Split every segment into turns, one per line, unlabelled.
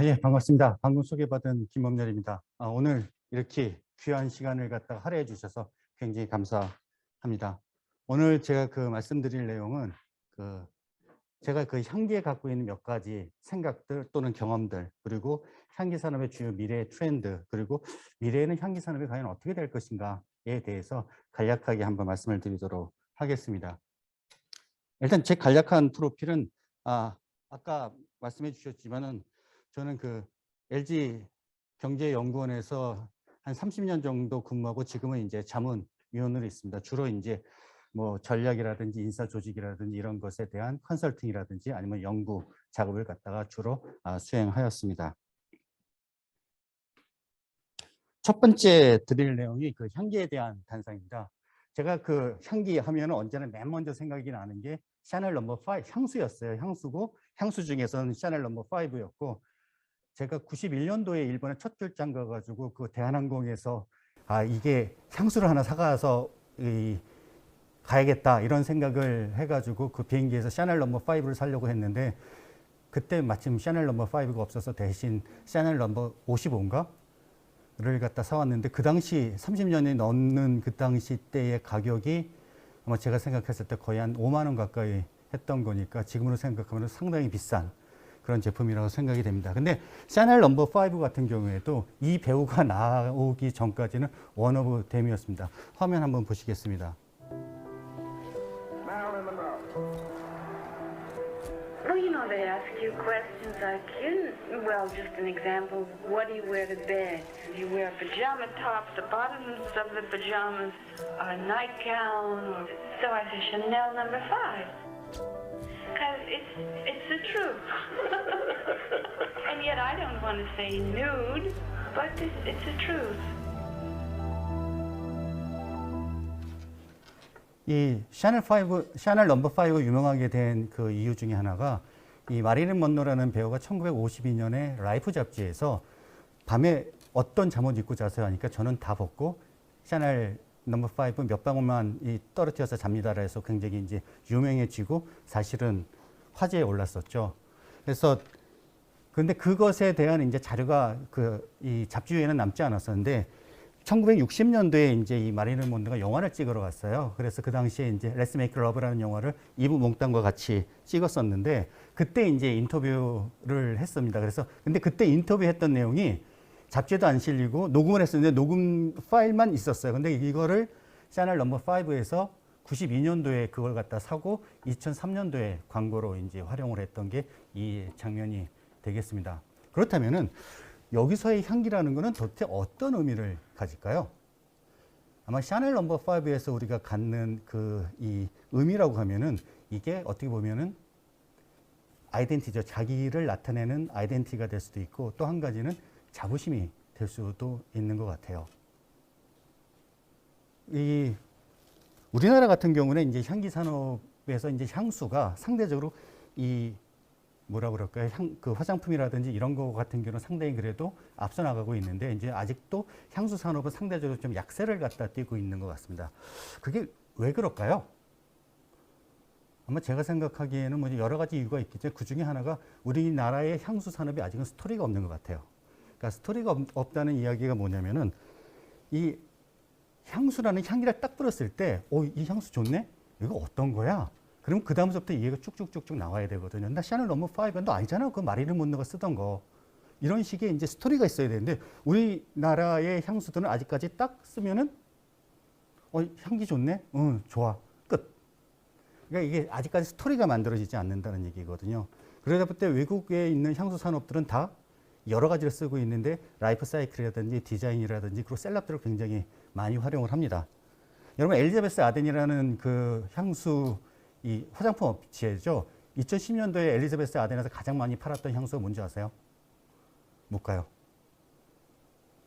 예, 반갑습니다. 방금 소개받은 김범렬입니다. 오늘 이렇게 귀한 시간을 갖다가 할애해 주셔서 굉장히 감사합니다. 오늘 제가 말씀드릴 내용은 그 제가 향기에 갖고 있는 몇 가지 생각들 또는 경험들, 그리고 향기 산업의 주요 미래의 트렌드, 그리고 미래에는 향기 산업이 과연 어떻게 될 것인가에 대해서 간략하게 한번 말씀을 드리도록 하겠습니다. 일단 제 간략한 프로필은 아까 말씀해 주셨지만은 저는 LG 경제연구원에서 한 30년 정도 근무하고 지금은 이제 자문위원으로 있습니다. 주로 이제 뭐 전략이라든지 인사 조직이라든지 이런 것에 대한 컨설팅이라든지 아니면 연구 작업을 갖다가 주로 수행하였습니다. 첫 번째 드릴 내용이 향기에 대한 단상입니다. 제가 향기 하면 언제나 맨 먼저 생각이 나는 게 샤넬 넘버 5 향수였어요. 향수고 향수 중에서는 샤넬 넘버 5였고, 제가 91년도에 일본에 첫 출장 가가지고 대한항공에서 이게 향수를 하나 사가서 가야겠다 이런 생각을 해가지고 비행기에서 샤넬 넘버 5를 사려고 했는데, 그때 마침 샤넬 넘버 5가 없어서 대신 샤넬 넘버 55인가? 를 갖다 사왔는데, 그 당시 30년이 넘는 그 당시 때의 가격이 아마 제가 생각했을 때 거의 한 5만 원 가까이 했던 거니까 지금으로 생각하면 상당히 비싼 그런 제품이라고 생각이 됩니다. 근데 샤넬 넘버 5 같은 경우에도 이 배우가 나오기 전까지는 원 오브 댐이었습니다. 화면 한번 보시겠습니다.
Well, they ask you questions like, well, just an example, what do you wear to bed? Do you wear pajama tops, the bottoms of the pajamas, a nightgown? So I say Chanel number 5. Because it's the truth. And yet I don't want to say nude, but it's the truth.
이 샤넬 넘버 5 유명하게 된 그 이유 중에 하나가, 이 마릴린 먼로라는 배우가 1952년에 라이프 잡지에서 밤에 어떤 잠옷 입고 자세요 하니까 저는 다 벗고 샤넬 넘버 5 몇 방울만 떨어뜨려서 잡니다라 해서 굉장히 이제 유명해지고 사실은 화제에 올랐었죠. 그래서 근데 그것에 대한 이제 자료가 이 잡지에는 남지 않았었는데, 1960년도에 이제 이 마릴린 먼로가 영화를 찍으러 갔어요. 그래서 그 당시에 이제 Let's Make Love라는 영화를 이브 몽땅과 같이 찍었었는데, 그때 이제 인터뷰를 했습니다. 그래서 근데 그때 인터뷰했던 내용이 잡지에도 안 실리고 녹음을 했었는데 녹음 파일만 있었어요. 근데 이거를 샤넬 넘버 5에서 92년도에 그걸 갖다 사고 2003년도에 광고로 이제 활용을 했던 게 이 장면이 되겠습니다. 그렇다면은 여기서의 향기라는 것은 도대체 어떤 의미를 가질까요? 아마 샤넬 넘버 5에서 우리가 갖는 이 의미라고 하면은 이게 어떻게 보면은 아이덴티티죠. 자기를 나타내는 아이덴티티가 될 수도 있고, 또 한 가지는 자부심이 될 수도 있는 것 같아요. 이 우리나라 같은 경우는 이제 향기 산업에서 이제 향수가 상대적으로 이 뭐라 그럴까요? 화장품이라든지 이런 거 같은 경우는 상당히 그래도 앞서 나가고 있는데, 이제 아직도 향수 산업은 상대적으로 좀 약세를 갖다 띄고 있는 것 같습니다. 그게 왜 그럴까요? 아마 제가 생각하기에는 뭐 여러 가지 이유가 있겠죠. 그 중에 하나가 우리나라의 향수 산업이 아직은 스토리가 없는 것 같아요. 그러니까 스토리가 없다는 이야기가 뭐냐면은, 이 향수라는 향기를 딱 뿌렸을 때, 이 향수 좋네? 이거 어떤 거야? 그럼 그 다음부터 이해가 쭉쭉쭉쭉 나와야 되거든요. 나 샤넬 넘버 5는 너 알잖아. 그거 마릴린 먼로가 쓰던 거. 이런 식의 이제 스토리가 있어야 되는데, 우리나라의 향수들은 아직까지 딱 쓰면은, 향기 좋네? 응, 좋아. 끝. 그러니까 이게 아직까지 스토리가 만들어지지 않는다는 얘기거든요. 그러다 볼 때 외국에 있는 향수 산업들은 다 여러 가지를 쓰고 있는데, 라이프 사이클이라든지 디자인이라든지 그리고 셀럽들을 굉장히 많이 활용을 합니다. 여러분, 엘리자베스 아덴이라는 향수 이 화장품 업체죠. 2010년도에 엘리자베스 아덴에서 가장 많이 팔았던 향수가 뭔지 아세요? 뭘까요?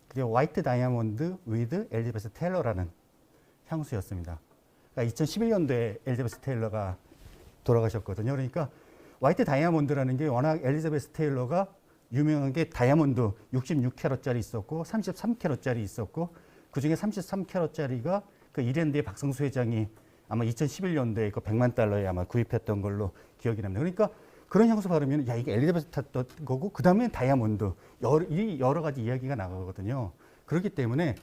그게 화이트 다이아몬드 위드 엘리자베스 테일러라는 향수였습니다. 그러니까 2011년도에 엘리자베스 테일러가 돌아가셨거든요. 그러니까 화이트 다이아몬드라는 게 워낙 엘리자베스 테일러가 유명한 게 다이아몬드 66캐럿짜리 있었고 33캐럿짜리 있었고, 그중에 33캐럿짜리가 이랜드의 박성수 회장이 아마 2011년도에 $100만 아마 구입했던 걸로 기억이 납니다. 그러니까 그런 향수 바르면 야 이게 엘리자베스 탔던 거고 그 다음에 다이아몬드 여러 가지 이야기가 나가거든요. 그렇기 때문에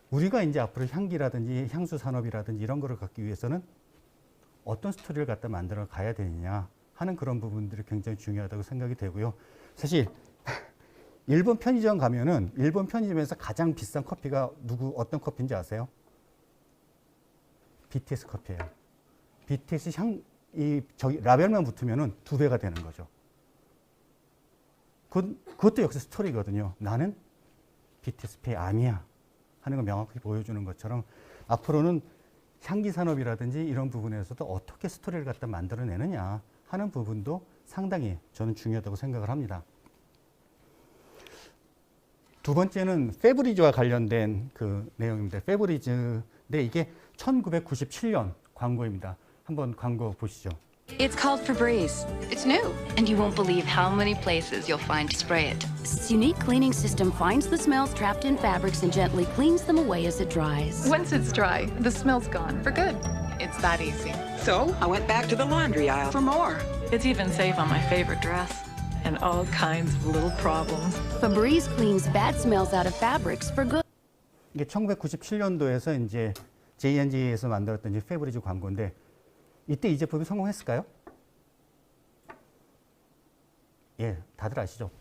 우리가 이제 앞으로 향기라든지 향수 산업이라든지 이런 거를 갖기 위해서는 어떤 스토리를 갖다 만들어 가야 되느냐 하는 그런 부분들이 굉장히 중요하다고 생각이 되고요. 사실 일본 편의점 가면은 일본 편의점에서 가장 비싼 커피가 어떤 커피인지 아세요? BTS 커피예요. BTS 저기 라벨만 붙으면은 2배가 되는 거죠. 그것도 역시 스토리거든요. 나는 BTS 팬이 아니야 하는 걸 명확히 보여주는 것처럼 앞으로는 향기 산업이라든지 이런 부분에서도 어떻게 스토리를 갖다 만들어내느냐 하는 부분도 상당히 저는 중요하다고 생각을 합니다. 두 번째는 페브리즈와 관련된 그 내용입니다. 페브리즈인데 이게 1997년 광고입니다. 한번 광고 보시죠.
It's called Febreze.
It's new, and you won't believe how many places you'll find to spray it.
Its unique cleaning system finds the smells trapped in fabrics and gently cleans them away as it dries.
Once it's dry, the smell's gone for good. It's that easy.
So I went back to the laundry aisle for more.
It's even safe on my favorite dress. And all kinds of little problems.
Febreze cleans bad smells out of fabrics for good.
이게 1997년도에서 이제 J&J에서 만들었던 이제 페브리즈 광고인데 이때 이 제품이 성공했을까요? 예, 다들 아시죠?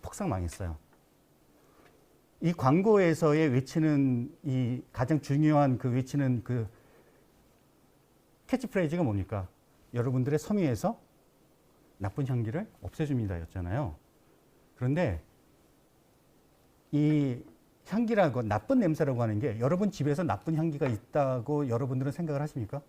폭삭 망했어요. 이 광고에서의 외치는 이 가장 중요한 그 외치는 그 캐치프레이즈가 뭡니까? 여러분들의 섬유에서 나쁜 향기를 없애줍니다 였잖아요. 그런데 이 향기라고 나쁜 냄새라고 하는 게 여러분 집에서 나쁜 향기가 있다고 여러분들은 생각을 하십니까?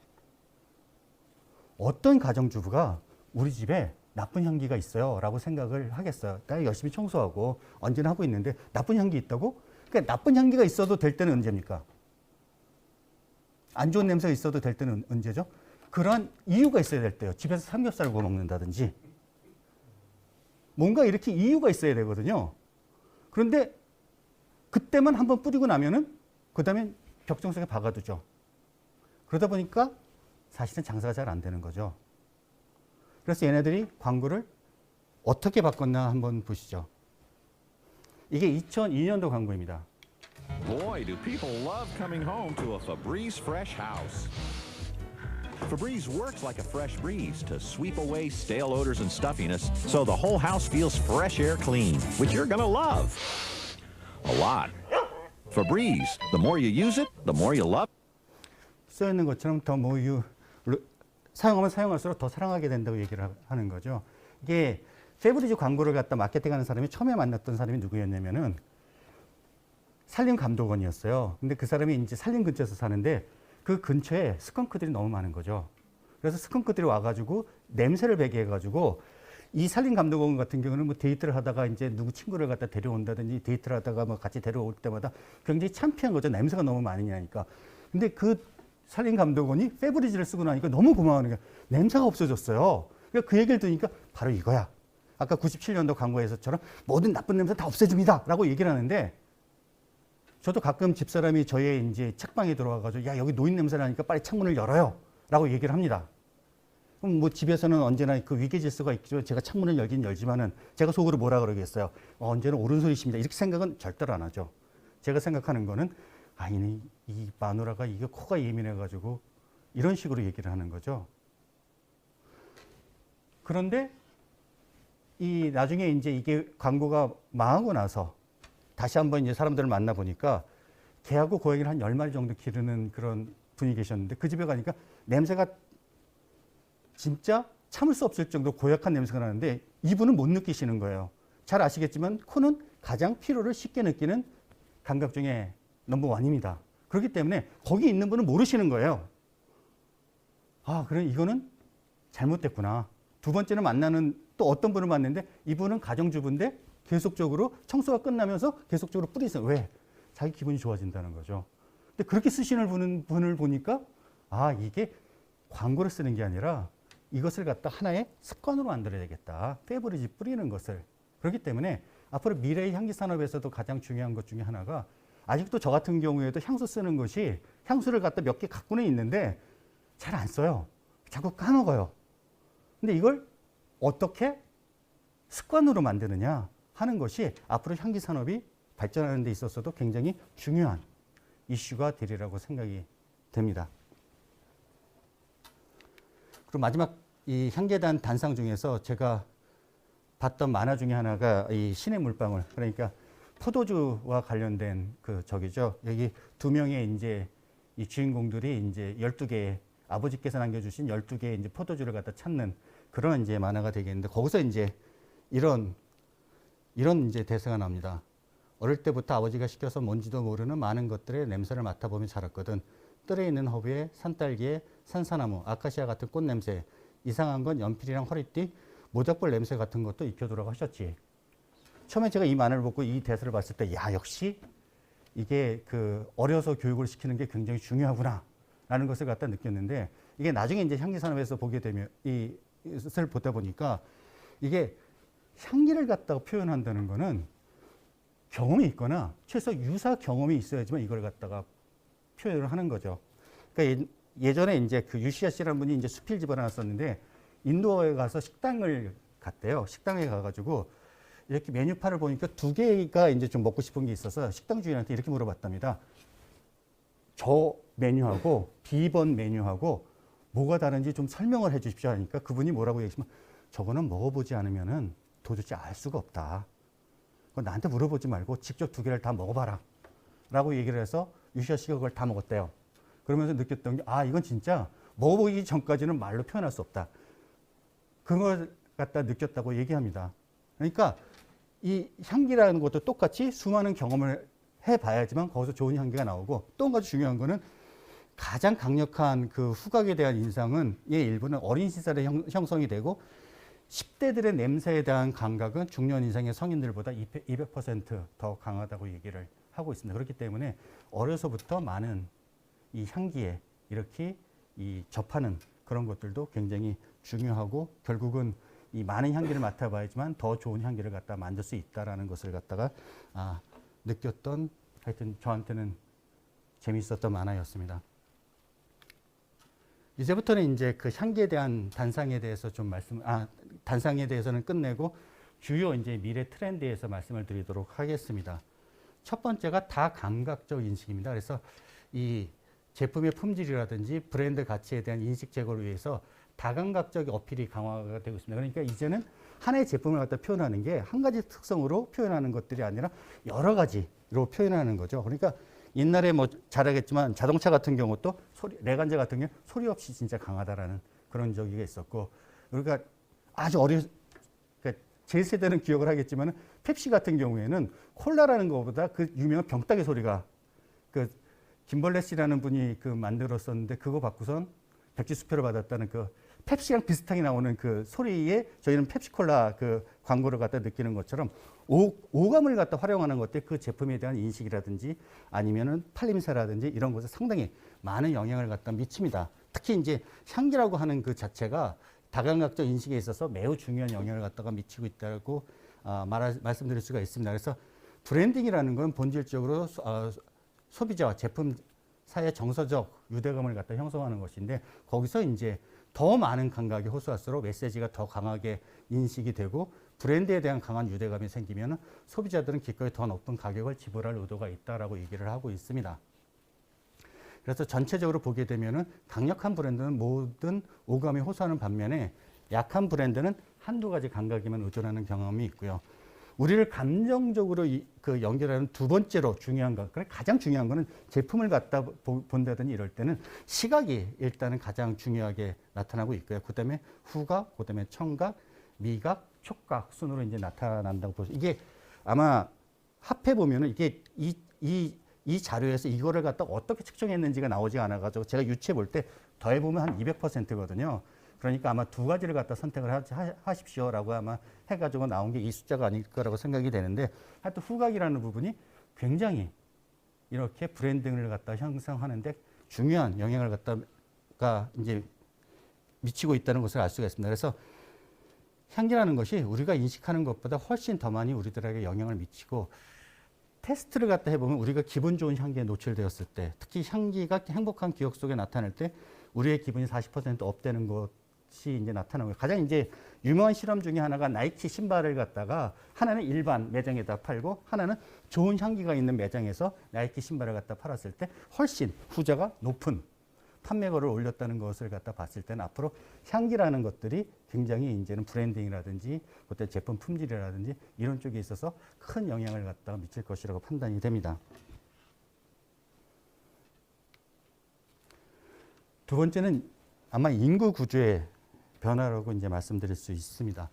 어떤 가정주부가 우리 집에 나쁜 향기가 있어요 라고 생각을 하겠어요. 나 열심히 청소하고 언제나 하고 있는데 나쁜 향기 있다고? 그러니까 나쁜 향기가 있어도 될 때는 언제입니까? 안 좋은 냄새가 있어도 될 때는 언제죠? 그런 이유가 있어야 될 때요. 집에서 삼겹살 구워 먹는다든지 뭔가 이렇게 이유가 있어야 되거든요. 그런데 그때만 한번 뿌리고 나면은 그 다음에 벽정 속에 박아두죠. 그러다 보니까 사실은 장사가 잘 안 되는 거죠. 그래서 얘네들이 광고를 어떻게 바꿨나 한번 보시죠. 이게 2002년도 광고입니다.
Boy, do people love coming home to a Febreze fresh house. Febreze works like a fresh breeze to sweep away stale odors and stuffiness so the whole house feels fresh air clean, which you're gonna love. A lot. Febreze, the more you use it, the more you love.
써 있는 것처럼 더 사용하면 사용할수록 더 사랑하게 된다고 얘기를 하는 거죠. 이게 페브리즈 광고를 갖다 마케팅하는 사람이 처음에 만났던 사람이 누구였냐면은 산림 감독원이었어요. 근데 그 사람이 이제 산림 근처에서 사는데 그 근처에 스컹크들이 너무 많은 거죠. 그래서 스컹크들이 와가지고 냄새를 배게 해가지고 이 산림 감독원 같은 경우는 뭐 데이트를 하다가 이제 누구 친구를 갖다 데려온다든지 데이트를 하다가 뭐 같이 데려올 때마다 굉장히 창피한 거죠. 냄새가 너무 많이 나니까. 근데 그 산림 감독원이 페브리즈를 쓰고 나니까 너무 고마워하는 게 냄새가 없어졌어요. 그러니까 그 얘기를 들으니까 바로 이거야. 아까 97년도 광고에서처럼 모든 나쁜 냄새 다 없애줍니다. 라고 얘기를 하는데 저도 가끔 집사람이 저의 이제 책방에 들어와가지고 야, 여기 노인 냄새 나니까 빨리 창문을 열어요. 라고 얘기를 합니다. 그럼 뭐 집에서는 언제나 그 위계 질서가 있죠. 제가 창문을 열긴 열지만은 제가 속으로 뭐라 그러겠어요. 언제나 옳은 소리십니다. 이렇게 생각은 절대로 안 하죠. 제가 생각하는 거는 이 마누라가 이게 코가 예민해가지고 이런 식으로 얘기를 하는 거죠. 그런데 이 나중에 이제 이게 광고가 망하고 나서 다시 한번 이제 사람들을 만나 보니까 개하고 고양이를 한 10마리 정도 기르는 그런 분이 계셨는데 그 집에 가니까 냄새가 진짜 참을 수 없을 정도로 고약한 냄새가 나는데 이분은 못 느끼시는 거예요. 잘 아시겠지만 코는 가장 피로를 쉽게 느끼는 감각 중에 넘버원입니다. 그렇기 때문에 거기 있는 분은 모르시는 거예요. 아, 그래 이거는 잘못됐구나. 두 번째는 만나는 또 어떤 분을 만났는데 이분은 가정주부인데 계속적으로 청소가 끝나면서 계속적으로 뿌리세요. 왜? 자기 기분이 좋아진다는 거죠. 근데 그렇게 쓰시는 분을 보니까 아, 이게 광고를 쓰는 게 아니라 이것을 갖다 하나의 습관으로 만들어야 되겠다. 페브리즈 뿌리는 것을. 그렇기 때문에 앞으로 미래의 향기 산업에서도 가장 중요한 것 중에 하나가 아직도 저 같은 경우에도 향수 쓰는 것이 향수를 갖다 몇 개 갖고는 있는데 잘 안 써요. 자꾸 까먹어요. 근데 이걸 어떻게 습관으로 만드느냐 하는 것이 앞으로 향기 산업이 발전하는 데 있어서도 굉장히 중요한 이슈가 되리라고 생각이 됩니다. 그리고 마지막 이 향기에 대한 단상 중에서 제가 봤던 만화 중에 하나가 이 신의 물방울, 그러니까 포도주와 관련된 그 저기죠. 여기 두 명의 이제 이 주인공들이 이제 12개의 아버지께서 남겨주신 12개의 이제 포도주를 갖다 찾는 그런 이제 만화가 되겠는데, 거기서 이제 이런 이제 대사가 나옵니다. 어릴 때부터 아버지가 시켜서 뭔지도 모르는 많은 것들의 냄새를 맡아보며 자랐거든. 뜰에 있는 허브에 산딸기에 산사나무, 아카시아 같은 꽃 냄새, 이상한 건 연필이랑 허리띠, 모닥불 냄새 같은 것도 익혀두라고 하셨지. 처음에 제가 이 만화를 보고 이 대사를 봤을 때, 야, 역시 이게 그 어려서 교육을 시키는 게 굉장히 중요하구나 라는 것을 갖다 느꼈는데, 이게 나중에 이제 향기산업에서 보게 되면 이것을 보다 보니까 이게 향기를 갖다가 표현한다는 거는 경험이 있거나 최소 유사 경험이 있어야지만 이걸 갖다가 표현을 하는 거죠. 그러니까 예전에 이제 그 유시아 씨라는 분이 이제 수필 집어를 놨었는데, 인도에 가서 식당을 갔대요. 식당에 가가지고 이렇게 메뉴판을 보니까 두 개가 이제 좀 먹고 싶은 게 있어서 식당 주인한테 이렇게 물어봤답니다. 저 메뉴하고 B번 메뉴하고 뭐가 다른지 좀 설명을 해 주십시오 하니까 그분이 뭐라고 얘기하시면, 저거는 먹어보지 않으면은 도대체 알 수가 없다. 그건 나한테 물어보지 말고 직접 두 개를 다 먹어봐라 라고 얘기를 해서 유시아 씨가 그걸 다 먹었대요. 그러면서 느꼈던 게, 아, 이건 진짜 먹어보기 전까지는 말로 표현할 수 없다. 그걸 갖다 느꼈다고 얘기합니다. 그러니까 이 향기라는 것도 똑같이 수많은 경험을 해봐야지만 거기서 좋은 향기가 나오고, 또 한 가지 중요한 거는 가장 강력한 그 후각에 대한 인상은 의 일부는 어린 시절에 형성이 되고, 10대들의 냄새에 대한 감각은 중년 이상의 성인들보다 200% 더 강하다고 얘기를 하고 있습니다. 그렇기 때문에 어려서부터 많은 이 향기에 이렇게 이 접하는 그런 것들도 굉장히 중요하고, 결국은 이 많은 향기를 맡아봐야지만 더 좋은 향기를 갖다 만들 수 있다라는 것을 갖다가 느꼈던, 하여튼 저한테는 재미있었던 만화였습니다. 이제부터는 이제 그 향기에 대한 단상에 대해서 좀 단상에 대해서는 끝내고 주요 이제 미래 트렌드에 대해서 말씀을 드리도록 하겠습니다. 첫 번째가 다감각적 인식입니다. 그래서 이 제품의 품질이라든지 브랜드 가치에 대한 인식 제고를 위해서 다감각적 어필이 강화가 되고 있습니다. 그러니까 이제는 하나의 제품을 갖다 표현하는 게 한 가지 특성으로 표현하는 것들이 아니라 여러 가지로 표현하는 거죠. 그러니까 옛날에 뭐 잘 알겠지만 자동차 같은 경우도 내관제 같은 경우 소리 없이 진짜 강하다라는 그런 적이 있었고, 그러니까 아주 그러니까 제 세대는 기억을 하겠지만 펩시 같은 경우에는 콜라라는 것보다 그 유명한 병따개 소리가, 그 김벌레 씨라는 분이 그 만들었었는데 그거 받고선 백지수표를 받았다는 그 펩시랑 비슷하게 나오는 그 소리에 저희는 펩시콜라 그 광고를 갖다 느끼는 것처럼 오감을 갖다 활용하는 것들, 그 제품에 대한 인식이라든지 아니면은 팔림새라든지 이런 것에 상당히 많은 영향을 갖다 미칩니다. 특히 이제 향기라고 하는 그 자체가 다감각적 인식에 있어서 매우 중요한 영향을 갖다가 미치고 있다고 말씀드릴 수가 있습니다. 그래서 브랜딩이라는 건 본질적으로 소비자와 제품 사이의 정서적 유대감을 갖다 형성하는 것인데, 거기서 이제 더 많은 감각이 호소할수록 메시지가 더 강하게 인식이 되고 브랜드에 대한 강한 유대감이 생기면 소비자들은 기꺼이 더 높은 가격을 지불할 의도가 있다라고 얘기를 하고 있습니다. 그래서 전체적으로 보게 되면은 강력한 브랜드는 모든 오감이 호소하는 반면에 약한 브랜드는 한두 가지 감각에만 의존하는 경험이 있고요. 우리를 감정적으로 그 연결하는 두 번째로 중요한 것, 가장 중요한 거는 제품을 갖다 본다든지 이럴 때는 시각이 일단은 가장 중요하게 나타나고 있고요. 그 다음에 후각, 그 다음에 청각, 미각, 촉각 순으로 이제 나타난다고 보죠. 이게 아마 합해 보면은 이게 이 자료에서 이거를 갖다 어떻게 측정했는지가 나오지 않아가지고 제가 유추해 볼 때 더해보면 한 200%거든요. 그러니까 아마 두 가지를 갖다 선택을 하십시오라고 아마 해가지고 나온 게 이 숫자가 아닐 거라고 생각이 되는데, 하여튼 후각이라는 부분이 굉장히 이렇게 브랜딩을 갖다 형성하는데 중요한 영향을 갖다가 이제 미치고 있다는 것을 알 수가 있습니다. 그래서 향기라는 것이 우리가 인식하는 것보다 훨씬 더 많이 우리들에게 영향을 미치고, 테스트를 갖다 해보면 우리가 기분 좋은 향기에 노출되었을 때, 특히 향기가 행복한 기억 속에 나타날 때 우리의 기분이 40% 업되는 것이 이제 나타나고요. 가장 이제 유명한 실험 중에 하나가 나이키 신발을 갖다가 하나는 일반 매장에다 팔고 하나는 좋은 향기가 있는 매장에서 나이키 신발을 갖다 팔았을 때 훨씬 후자가 높은 판매거를 올렸다는 것을 갖다 봤을 때는 앞으로 향기라는 것들이 굉장히 이제는 브랜딩이라든지 그때 제품 품질이라든지 이런 쪽에 있어서 큰 영향을 갖다가 미칠 것이라고 판단이 됩니다. 두 번째는 아마 인구 구조의 변화라고 이제 말씀드릴 수 있습니다.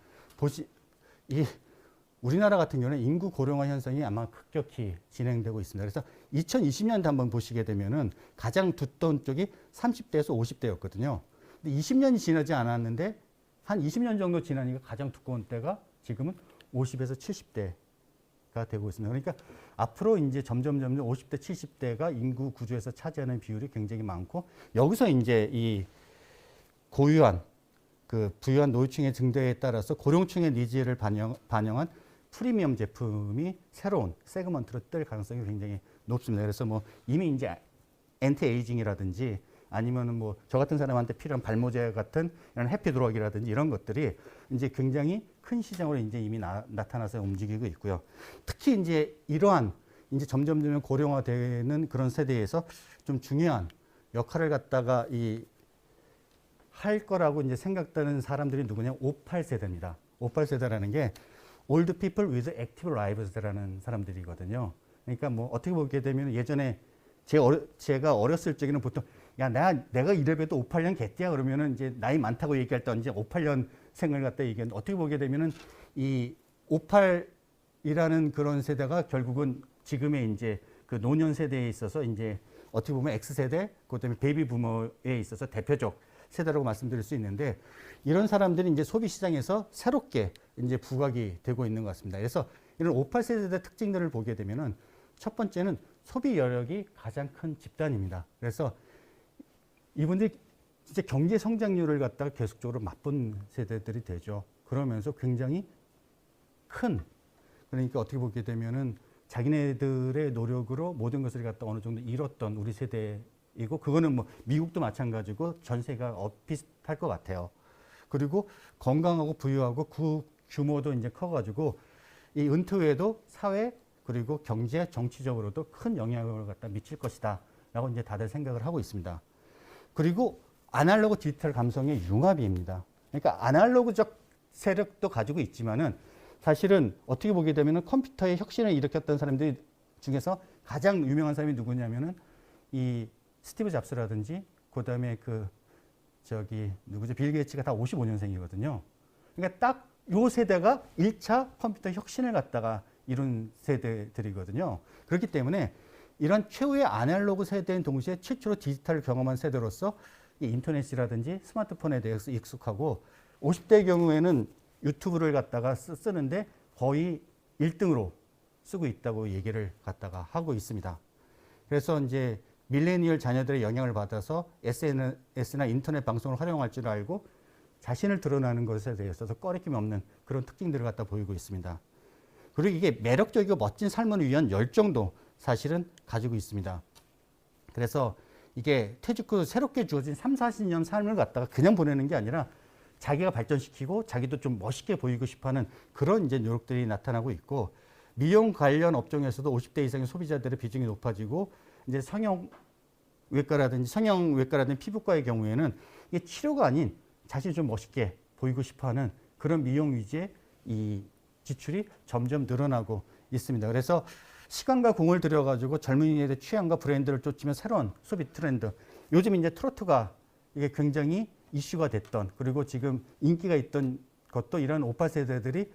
우리나라 같은 경우는 인구 고령화 현상이 아마 급격히 진행되고 있습니다. 그래서 2020년도 한번 보시게 되면은 가장 두터운 쪽이 30대에서 50대였거든요. 근데 20년이 지나지 않았는데 한 20년 정도 지나니까 가장 두꺼운 때가 지금은 50에서 70대가 되고 있습니다. 그러니까 앞으로 이제 점점 50대, 70대가 인구 구조에서 차지하는 비율이 굉장히 많고 여기서 이제 이 고유한 부유한 노후층의 증대에 따라서 고령층의 니즈를 반영한 프리미엄 제품이 새로운 세그먼트로 뜰 가능성이 굉장히 높습니다. 그래서 뭐 이미 이제 엔티에이징이라든지 아니면은 뭐 저 같은 사람한테 필요한 발모제 같은 이런 해피드럭이라든지 이런 것들이 이제 굉장히 큰 시장으로 이제 이미 나타나서 움직이고 있고요. 특히 이제 이러한 이제 점점 고령화되는 그런 세대에서 좀 중요한 역할을 갖다가 할 거라고 이제 생각되는 사람들이 누구냐? 58세대입니다. 58세대라는 게 Old People with Active Lives라는 사람들이거든요. 그러니까 뭐 어떻게 보게 되면 예전에 제가 어렸을 적에는 보통 야 내가 이래봬도 58년 개띠야 그러면은 이제 나이 많다고 얘기할 때 이제 58년생을 갖다 얘기했는데 어떻게 보게 되면은 이 58이라는 그런 세대가 결국은 지금의 이제 그 노년 세대에 있어서 이제 어떻게 보면 X세대 그다음에 베이비 부머에 있어서 대표적 세대라고 말씀드릴 수 있는데 이런 사람들이 이제 소비 시장에서 새롭게 이제 부각이 되고 있는 것 같습니다. 그래서 이런 58세대 특징들을 보게 되면은 첫 번째는 소비 여력이 가장 큰 집단입니다. 그래서 이분들이 진짜 경제 성장률을 갖다가 계속적으로 맛본 세대들이 되죠. 그러면서 굉장히 큰 그러니까 어떻게 보게 되면은 자기네들의 노력으로 모든 것을 갖다 어느 정도 이뤘던 우리 세대이고 그거는 뭐 미국도 마찬가지고 전 세계가 비슷할 것 같아요. 그리고 건강하고 부유하고 그 규모도 이제 커가지고 이 은퇴 후에도 사회 그리고 경제 정치적으로도 큰 영향을 갖다 미칠 것이다라고 이제 다들 생각을 하고 있습니다. 그리고 아날로그 디지털 감성의 융합입니다. 그러니까 아날로그적 세력도 가지고 있지만은 사실은 어떻게 보게 되면은 컴퓨터의 혁신을 일으켰던 사람들 중에서 가장 유명한 사람이 누구냐면은 이 스티브 잡스라든지 그다음에 누구죠? 빌 게이츠가 다 55년생이거든요. 그러니까 딱 요 세대가 1차 컴퓨터 혁신을 갖다가 이룬 세대들이거든요. 그렇기 때문에 이런 최후의 아날로그 세대인 동시에 최초로 디지털을 경험한 세대로서 이 인터넷이라든지 스마트폰에 대해서 익숙하고 50대의 경우에는 유튜브를 갖다가 쓰는데 거의 1등으로 쓰고 있다고 얘기를 갖다가 하고 있습니다. 그래서 이제 밀레니얼 자녀들의 영향을 받아서 SNS나 인터넷 방송을 활용할 줄 알고 자신을 드러나는 것에 대해서도 꺼리낌 없는 그런 특징들을 갖다 보이고 있습니다. 그리고 이게 매력적이고 멋진 삶을 위한 열정도 사실은 가지고 있습니다. 그래서 이게 퇴직 후 새롭게 주어진 3, 40년 삶을 갖다가 그냥 보내는 게 아니라 자기가 발전시키고 자기도 좀 멋있게 보이고 싶어하는 그런 이제 노력들이 나타나고 있고 미용 관련 업종에서도 50대 이상의 소비자들의 비중이 높아지고 이제 성형외과라든지 피부과의 경우에는 이게 치료가 아닌 자신이 좀 멋있게 보이고 싶어하는 그런 미용 위주의 이 지출이 점점 늘어나고 있습니다. 그래서 시간과 공을 들여가지고 젊은이들의 취향과 브랜드를 쫓으면 새로운 소비 트렌드. 요즘 이제 트로트가 이게 굉장히 이슈가 됐던 그리고 지금 인기가 있던 것도 이런 오빠 세대들이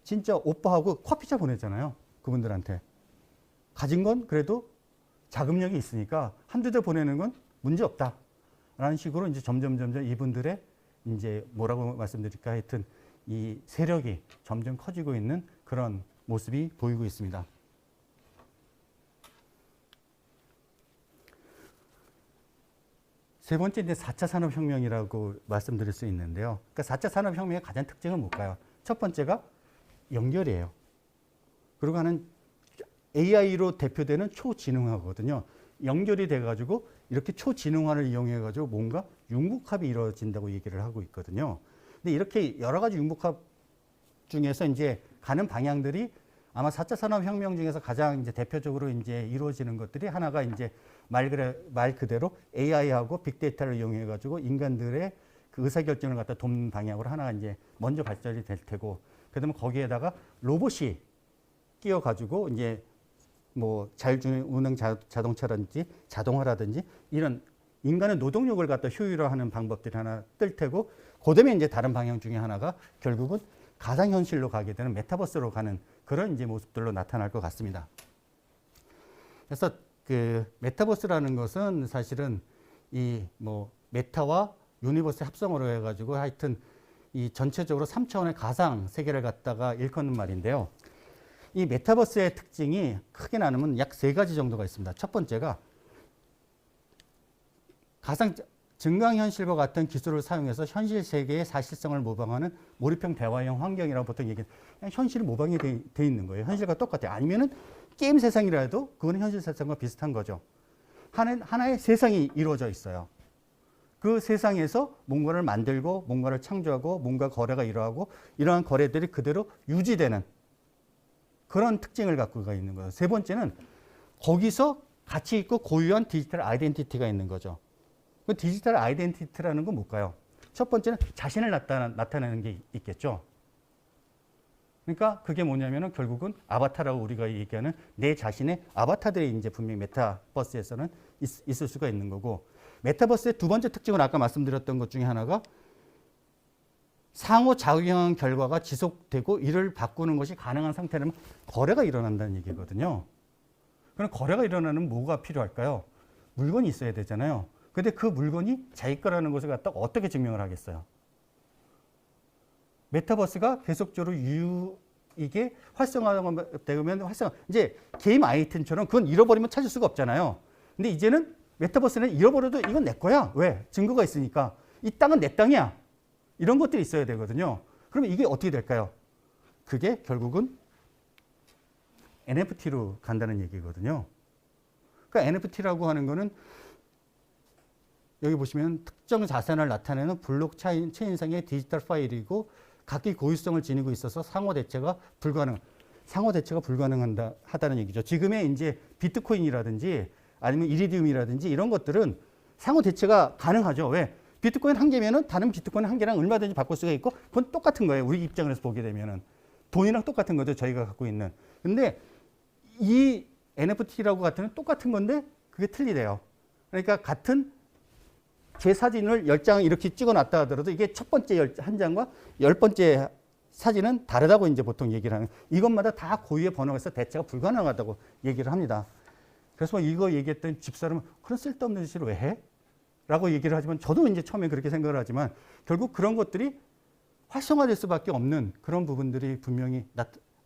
진짜 오빠하고 커피차 보내잖아요. 그분들한테. 가진 건 그래도 자금력이 있으니까 한두 대 보내는 건 문제 없다. 라는 식으로 이제 점점 이분들의 이제 뭐라고 말씀드릴까 하여튼 이 세력이 점점 커지고 있는 그런 모습이 보이고 있습니다. 세 번째 이제 4차 산업혁명이라고 말씀드릴 수 있는데요. 그러니까 4차 산업혁명의 가장 특징은 뭘까요? 첫 번째가 연결이에요. 그리고 하는 AI로 대표되는 초지능화거든요. 연결이 돼가지고 이렇게 초지능화를 이용해가지고 뭔가 융복합이 이루어진다고 얘기를 하고 있거든요. 근데 이렇게 여러 가지 융복합 중에서 이제 가는 방향들이 아마 4차 산업혁명 중에서 가장 이제 대표적으로 이제 이루어지는 것들이 하나가 이제 말 그대로 AI하고 빅데이터를 이용해 가지고 인간들의 그 의사결정을 갖다 돕는 방향으로 하나가 이제 먼저 발전이 될 테고, 그다음에 거기에다가 로봇이 끼워 가지고 이제 뭐 자율주행 자동차라든지 자동화라든지 이런 인간의 노동력을 갖다 효율화하는 방법들이 하나 뜰 테고, 그다음에 이제 다른 방향 중에 하나가 결국은 가상현실로 가게 되는 메타버스로 가는 그런 이제 모습들로 나타날 것 같습니다. 그래서 그 메타버스라는 것은 사실은 이 뭐 메타와 유니버스의 합성으로 해가지고 하여튼 이 전체적으로 3차원의 가상 세계를 갖다가 일컫는 말인데요. 이 메타버스의 특징이 크게 나누면 약 3가지 정도가 있습니다. 첫 번째가 가상 증강현실과 같은 기술을 사용해서 현실 세계의 사실성을 모방하는 몰입형 대화형 환경이라고 보통 얘기해요. 그냥 현실이 모방이 돼 있는 거예요. 현실과 똑같아요. 아니면은 게임 세상이라도 그거는 현실 세상과 비슷한 거죠. 하나의 세상이 이루어져 있어요. 그 세상에서 뭔가를 만들고 뭔가를 창조하고 뭔가 거래가 일어나고 이러한 거래들이 그대로 유지되는 그런 특징을 갖고 있는 거예요. 세 번째는 거기서 가치 있고 고유한 디지털 아이덴티티가 있는 거죠. 그 디지털 아이덴티티라는 건 뭘까요? 첫 번째는 자신을 나타내는 게 있겠죠. 그러니까 그게 뭐냐면은 결국은 아바타라고 우리가 얘기하는 내 자신의 아바타들이 이제 분명히 메타버스에서는 있을 수가 있는 거고, 메타버스의 두 번째 특징은 아까 말씀드렸던 것 중에 하나가 상호작용한 결과가 지속되고 이를 바꾸는 것이 가능한 상태라면 거래가 일어난다는 얘기거든요. 그럼 거래가 일어나는 뭐가 필요할까요? 물건이 있어야 되잖아요. 근데 그 물건이 자기 거라는 것을 갖다 어떻게 증명을 하겠어요? 메타버스가 계속적으로 이게 활성화되면 이제 게임 아이템처럼 그건 잃어버리면 찾을 수가 없잖아요. 근데 이제는 메타버스는 잃어버려도 이건 내 거야. 왜? 증거가 있으니까. 이 땅은 내 땅이야. 이런 것들이 있어야 되거든요. 그러면 이게 어떻게 될까요? 그게 결국은 NFT로 간다는 얘기거든요. 그러니까 NFT라고 하는 거는 여기 보시면 특정 자산을 나타내는 블록체인상의 디지털 파일이고 각기 고유성을 지니고 있어서 상호 대체가 불가능하다는 얘기죠. 지금의 이제 비트코인이라든지 아니면 이리디움이라든지 이런 것들은 상호 대체가 가능하죠. 왜? 비트코인 한 개면은 다른 비트코인 한 개랑 얼마든지 바꿀 수가 있고 그건 똑같은 거예요. 우리 입장에서 보게 되면은 돈이랑 똑같은 거죠. 저희가 갖고 있는. 근데 이 NFT라고 같은 건 똑같은 건데 그게 틀리대요. 그러니까 같은 제 사진을 10장 이렇게 찍어놨다 하더라도 이게 첫 번째 한 장과 10번째 사진은 다르다고 이제 보통 얘기를 하는, 이것마다 다 고유의 번호가 있어 대체가 불가능하다고 얘기를 합니다. 그래서 이거 얘기했던 집사람은 그런 쓸데없는 짓을 왜 해? 라고 얘기를 하지만 저도 이제 처음에 그렇게 생각을 하지만 결국 그런 것들이 활성화될 수밖에 없는 그런 부분들이 분명히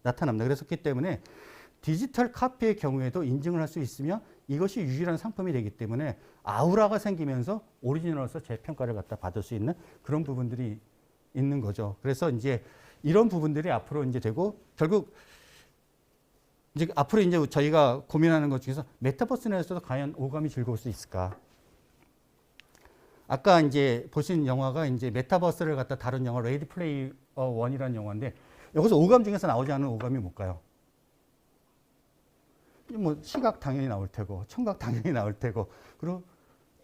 나타납니다. 그래서 그렇기 때문에 디지털 카피의 경우에도 인증을 할 수 있으며 이것이 유일한 상품이 되기 때문에 아우라가 생기면서 오리지널로서 재평가를 갖다 받을 수 있는 그런 부분들이 있는 거죠. 그래서 이제 이런 부분들이 앞으로 이제 되고 결국 이제 앞으로 이제 저희가 고민하는 것 중에서 메타버스 내에서도 과연 오감이 즐거울 수 있을까? 아까 이제 보신 영화가 이제 메타버스를 갖다 다룬 영화 레이디 플레이어 원이라는 영화인데 여기서 오감 중에서 나오지 않은 오감이 뭘까요? 뭐 시각 당연히 나올 테고 청각 당연히 나올 테고 그리고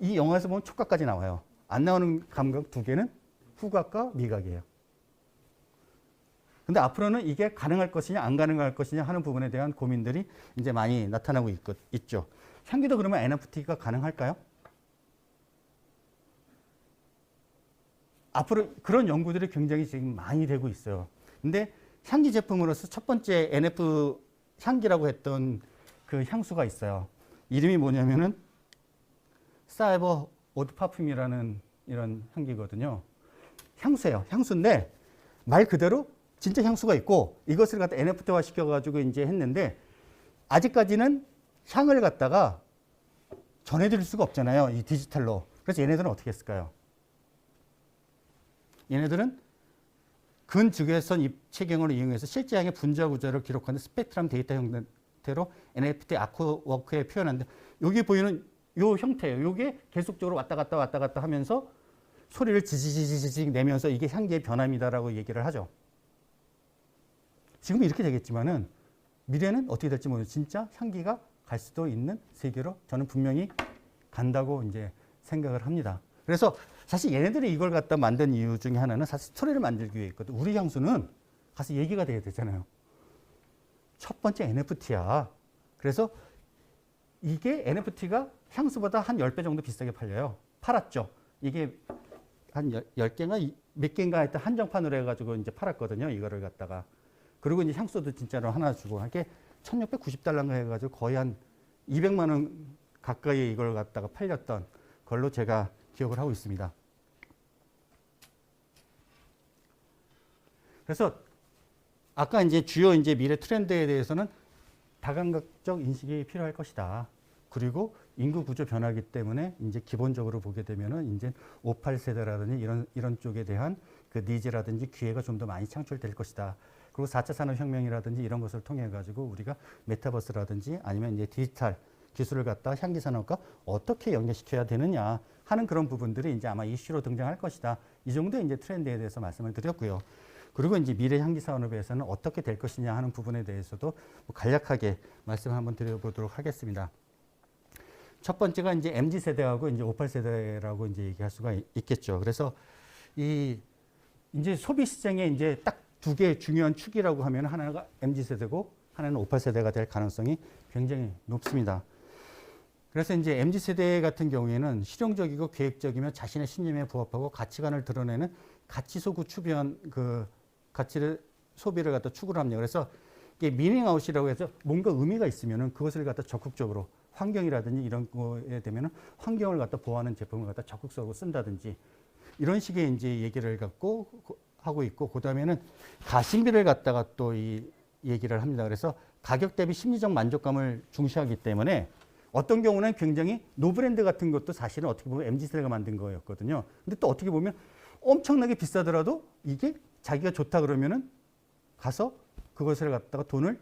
이 영화에서 보면 촉각까지 나와요. 안 나오는 감각 두 개는 후각과 미각이에요. 근데 앞으로는 이게 가능할 것이냐 안 가능할 것이냐 하는 부분에 대한 고민들이 이제 많이 나타나고 있죠. 향기도 그러면 NFT가 가능할까요? 앞으로 그런 연구들이 굉장히 지금 많이 되고 있어요. 근데 향기 제품으로서 첫 번째 NF 향기라고 했던 그 향수가 있어요. 이름이 뭐냐면은 사이버 오드 파품이라는 이런 향기거든요. 향수예요. 향수인데 말 그대로 진짜 향수가 있고 이것을 갖다 NFT화 시켜가지고 이제 했는데 아직까지는 향을 갖다가 전해드릴 수가 없잖아요. 이 디지털로. 그래서 얘네들은 어떻게 했을까요? 얘네들은 근즉외선 입체경을 이용해서 실제 향의 분자 구조를 기록하는 스펙트럼 데이터 형태로 NFT 아크워크에 표현하는데 여기 보이는 요 형태예요. 요게 계속적으로 왔다 갔다 하면서 소리를 지지지지직 내면서 이게 향기의 변함이다라고 얘기를 하죠. 지금 이렇게 되겠지만은 미래는 어떻게 될지 모르겠어요. 진짜 향기가 갈 수도 있는 세계로 저는 분명히 간다고 이제 생각을 합니다. 그래서 사실 얘네들이 이걸 갖다 만든 이유 중에 하나는 사실 스토리를 만들기 위해 있거든. 우리 향수는 가서 얘기가 돼야 되잖아요. 첫 번째 NFT야. 그래서 이게 NFT가 향수보다 한 10배 정도 비싸게 팔려요. 팔았죠. 이게 한 10개인가 몇 개인가 하여튼 한정판으로 해가지고 이제 팔았거든요. 이거를 갖다가. 그리고 이제 향수도 진짜로 하나 주고 이게 1690달러인가 해가지고 거의 한 200만 원 가까이 이걸 갖다가 팔렸던 걸로 제가 기억을 하고 있습니다. 그래서 아까 이제 주요 이제 미래 트렌드에 대해서는 다감각적 인식이 필요할 것이다. 그리고 인구 구조 변화기 때문에 이제 기본적으로 보게 되면은 이제 58세대라든지 이런 쪽에 대한 그 니즈라든지 기회가 좀 더 많이 창출될 것이다. 그리고 4차 산업혁명이라든지 이런 것을 통해 가지고 우리가 메타버스라든지 아니면 이제 디지털 기술을 갖다 향기 산업과 어떻게 연계시켜야 되느냐 하는 그런 부분들이 이제 아마 이슈로 등장할 것이다. 이 정도 이제 트렌드에 대해서 말씀을 드렸고요. 그리고 이제 미래 향기 산업에서는 어떻게 될 것이냐 하는 부분에 대해서도 간략하게 말씀을 한번 드려보도록 하겠습니다. 첫 번째가 이제 MZ 세대하고 이제 58세대라고 이제 얘기할 수가 있겠죠. 그래서 이 이제 소비 시장에 이제 딱 두 개의 중요한 축이라고 하면 하나가 MZ 세대고 하나는 58세대가 될 가능성이 굉장히 높습니다. 그래서 이제 MZ 세대 같은 경우에는 실용적이고 계획적이며 자신의 신념에 부합하고 가치관을 드러내는 가치 소구 추변 그 가치를 소비를 갖다 추구를 합니다. 그래서 이게 미닝아웃이라고 해서 뭔가 의미가 있으면은 그것을 갖다 적극적으로 환경이라든지 이런 거에 되면은 환경을 갖다 보호하는 제품을 갖다 적극적으로 쓴다든지 이런 식의 이제 얘기를 갖고 하고 있고 그다음에는 가심비를 갖다가 또 이 얘기를 합니다. 그래서 가격 대비 심리적 만족감을 중시하기 때문에 어떤 경우는 굉장히 노브랜드 같은 것도 사실은 어떻게 보면 MZ세대가 만든 거였거든요. 근데 또 어떻게 보면 엄청나게 비싸더라도 이게 자기가 좋다 그러면은 가서 그것을 갖다가 돈을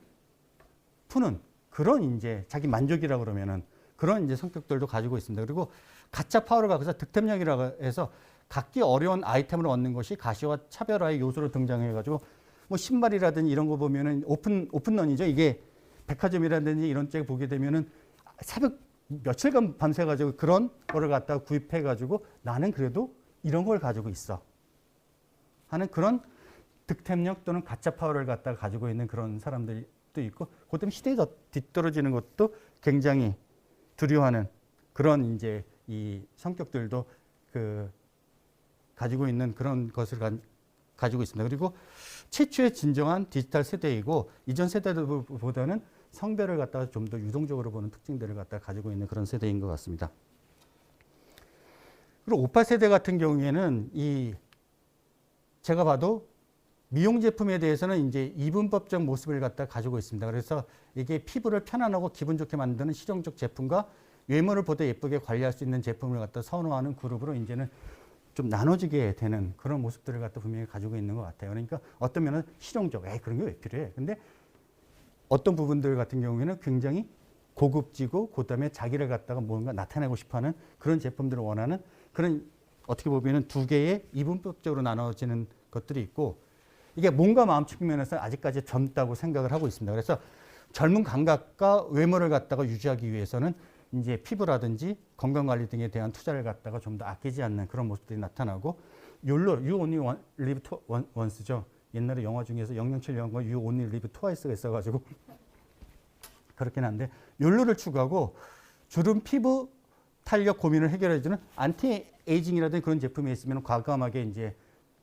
푸는 그런 이제 자기 만족이라고 그러면은 그런 이제 성격들도 가지고 있습니다. 그리고 가짜 파워를 갖고서 득템력이라고 해서 갖기 어려운 아이템을 얻는 것이 가시와 차별화의 요소로 등장해가지고 뭐 신발이라든지 이런 거 보면은 오픈런이죠. 이게 백화점이라든지 이런 쪽에 보게 되면은 새벽 며칠간 밤새가지고 그런 거를 갖다가 구입해가지고 나는 그래도 이런 걸 가지고 있어 하는 그런 득템력 또는 가짜 파워를 갖다가 가지고 있는 그런 사람들도 있고 그다음에 시대에 뒤떨어지는 것도 굉장히 두려워하는 그런 이제 이 성격들도 가지고 있는 그런 것을 가지고 있습니다. 그리고 최초의 진정한 디지털 세대이고 이전 세대들보다는 성별을 갖다가 좀 더 유동적으로 보는 특징들을 갖다가 가지고 있는 그런 세대인 것 같습니다. 그리고 58세대 같은 경우에는 제가 봐도 미용 제품에 대해서는 이제 이분법적 모습을 갖다 가지고 있습니다. 그래서 이게 피부를 편안하고 기분 좋게 만드는 실용적 제품과 외모를 보다 예쁘게 관리할 수 있는 제품을 갖다 선호하는 그룹으로 이제는 좀 나눠지게 되는 그런 모습들을 갖다 분명히 가지고 있는 것 같아요. 그러니까 어떤 면은 실용적, 그런 게 왜 필요해? 근데 어떤 부분들 같은 경우에는 굉장히 고급지고 그다음에 자기를 갖다가 뭔가 나타내고 싶어하는 그런 제품들을 원하는 그런 어떻게 보면은 두 개의 이분법적으로 나눠지는 것들이 있고 이게 몸과 마음 측면에서 아직까지 젊다고 생각을 하고 있습니다. 그래서 젊은 감각과 외모를 갖다가 유지하기 위해서는 이제 피부라든지 건강관리 등에 대한 투자를 갖다가 좀 더 아끼지 않는 그런 모습들이 나타나고 You Only Live Once죠. 옛날에 영화 중에서 007 영화 You Only Live Twice가 있어가지고 그렇긴 한데 욜로를 추구하고 주름 피부 탄력 고민을 해결해주는 안티에이징이라든지 그런 제품이 있으면 과감하게 이제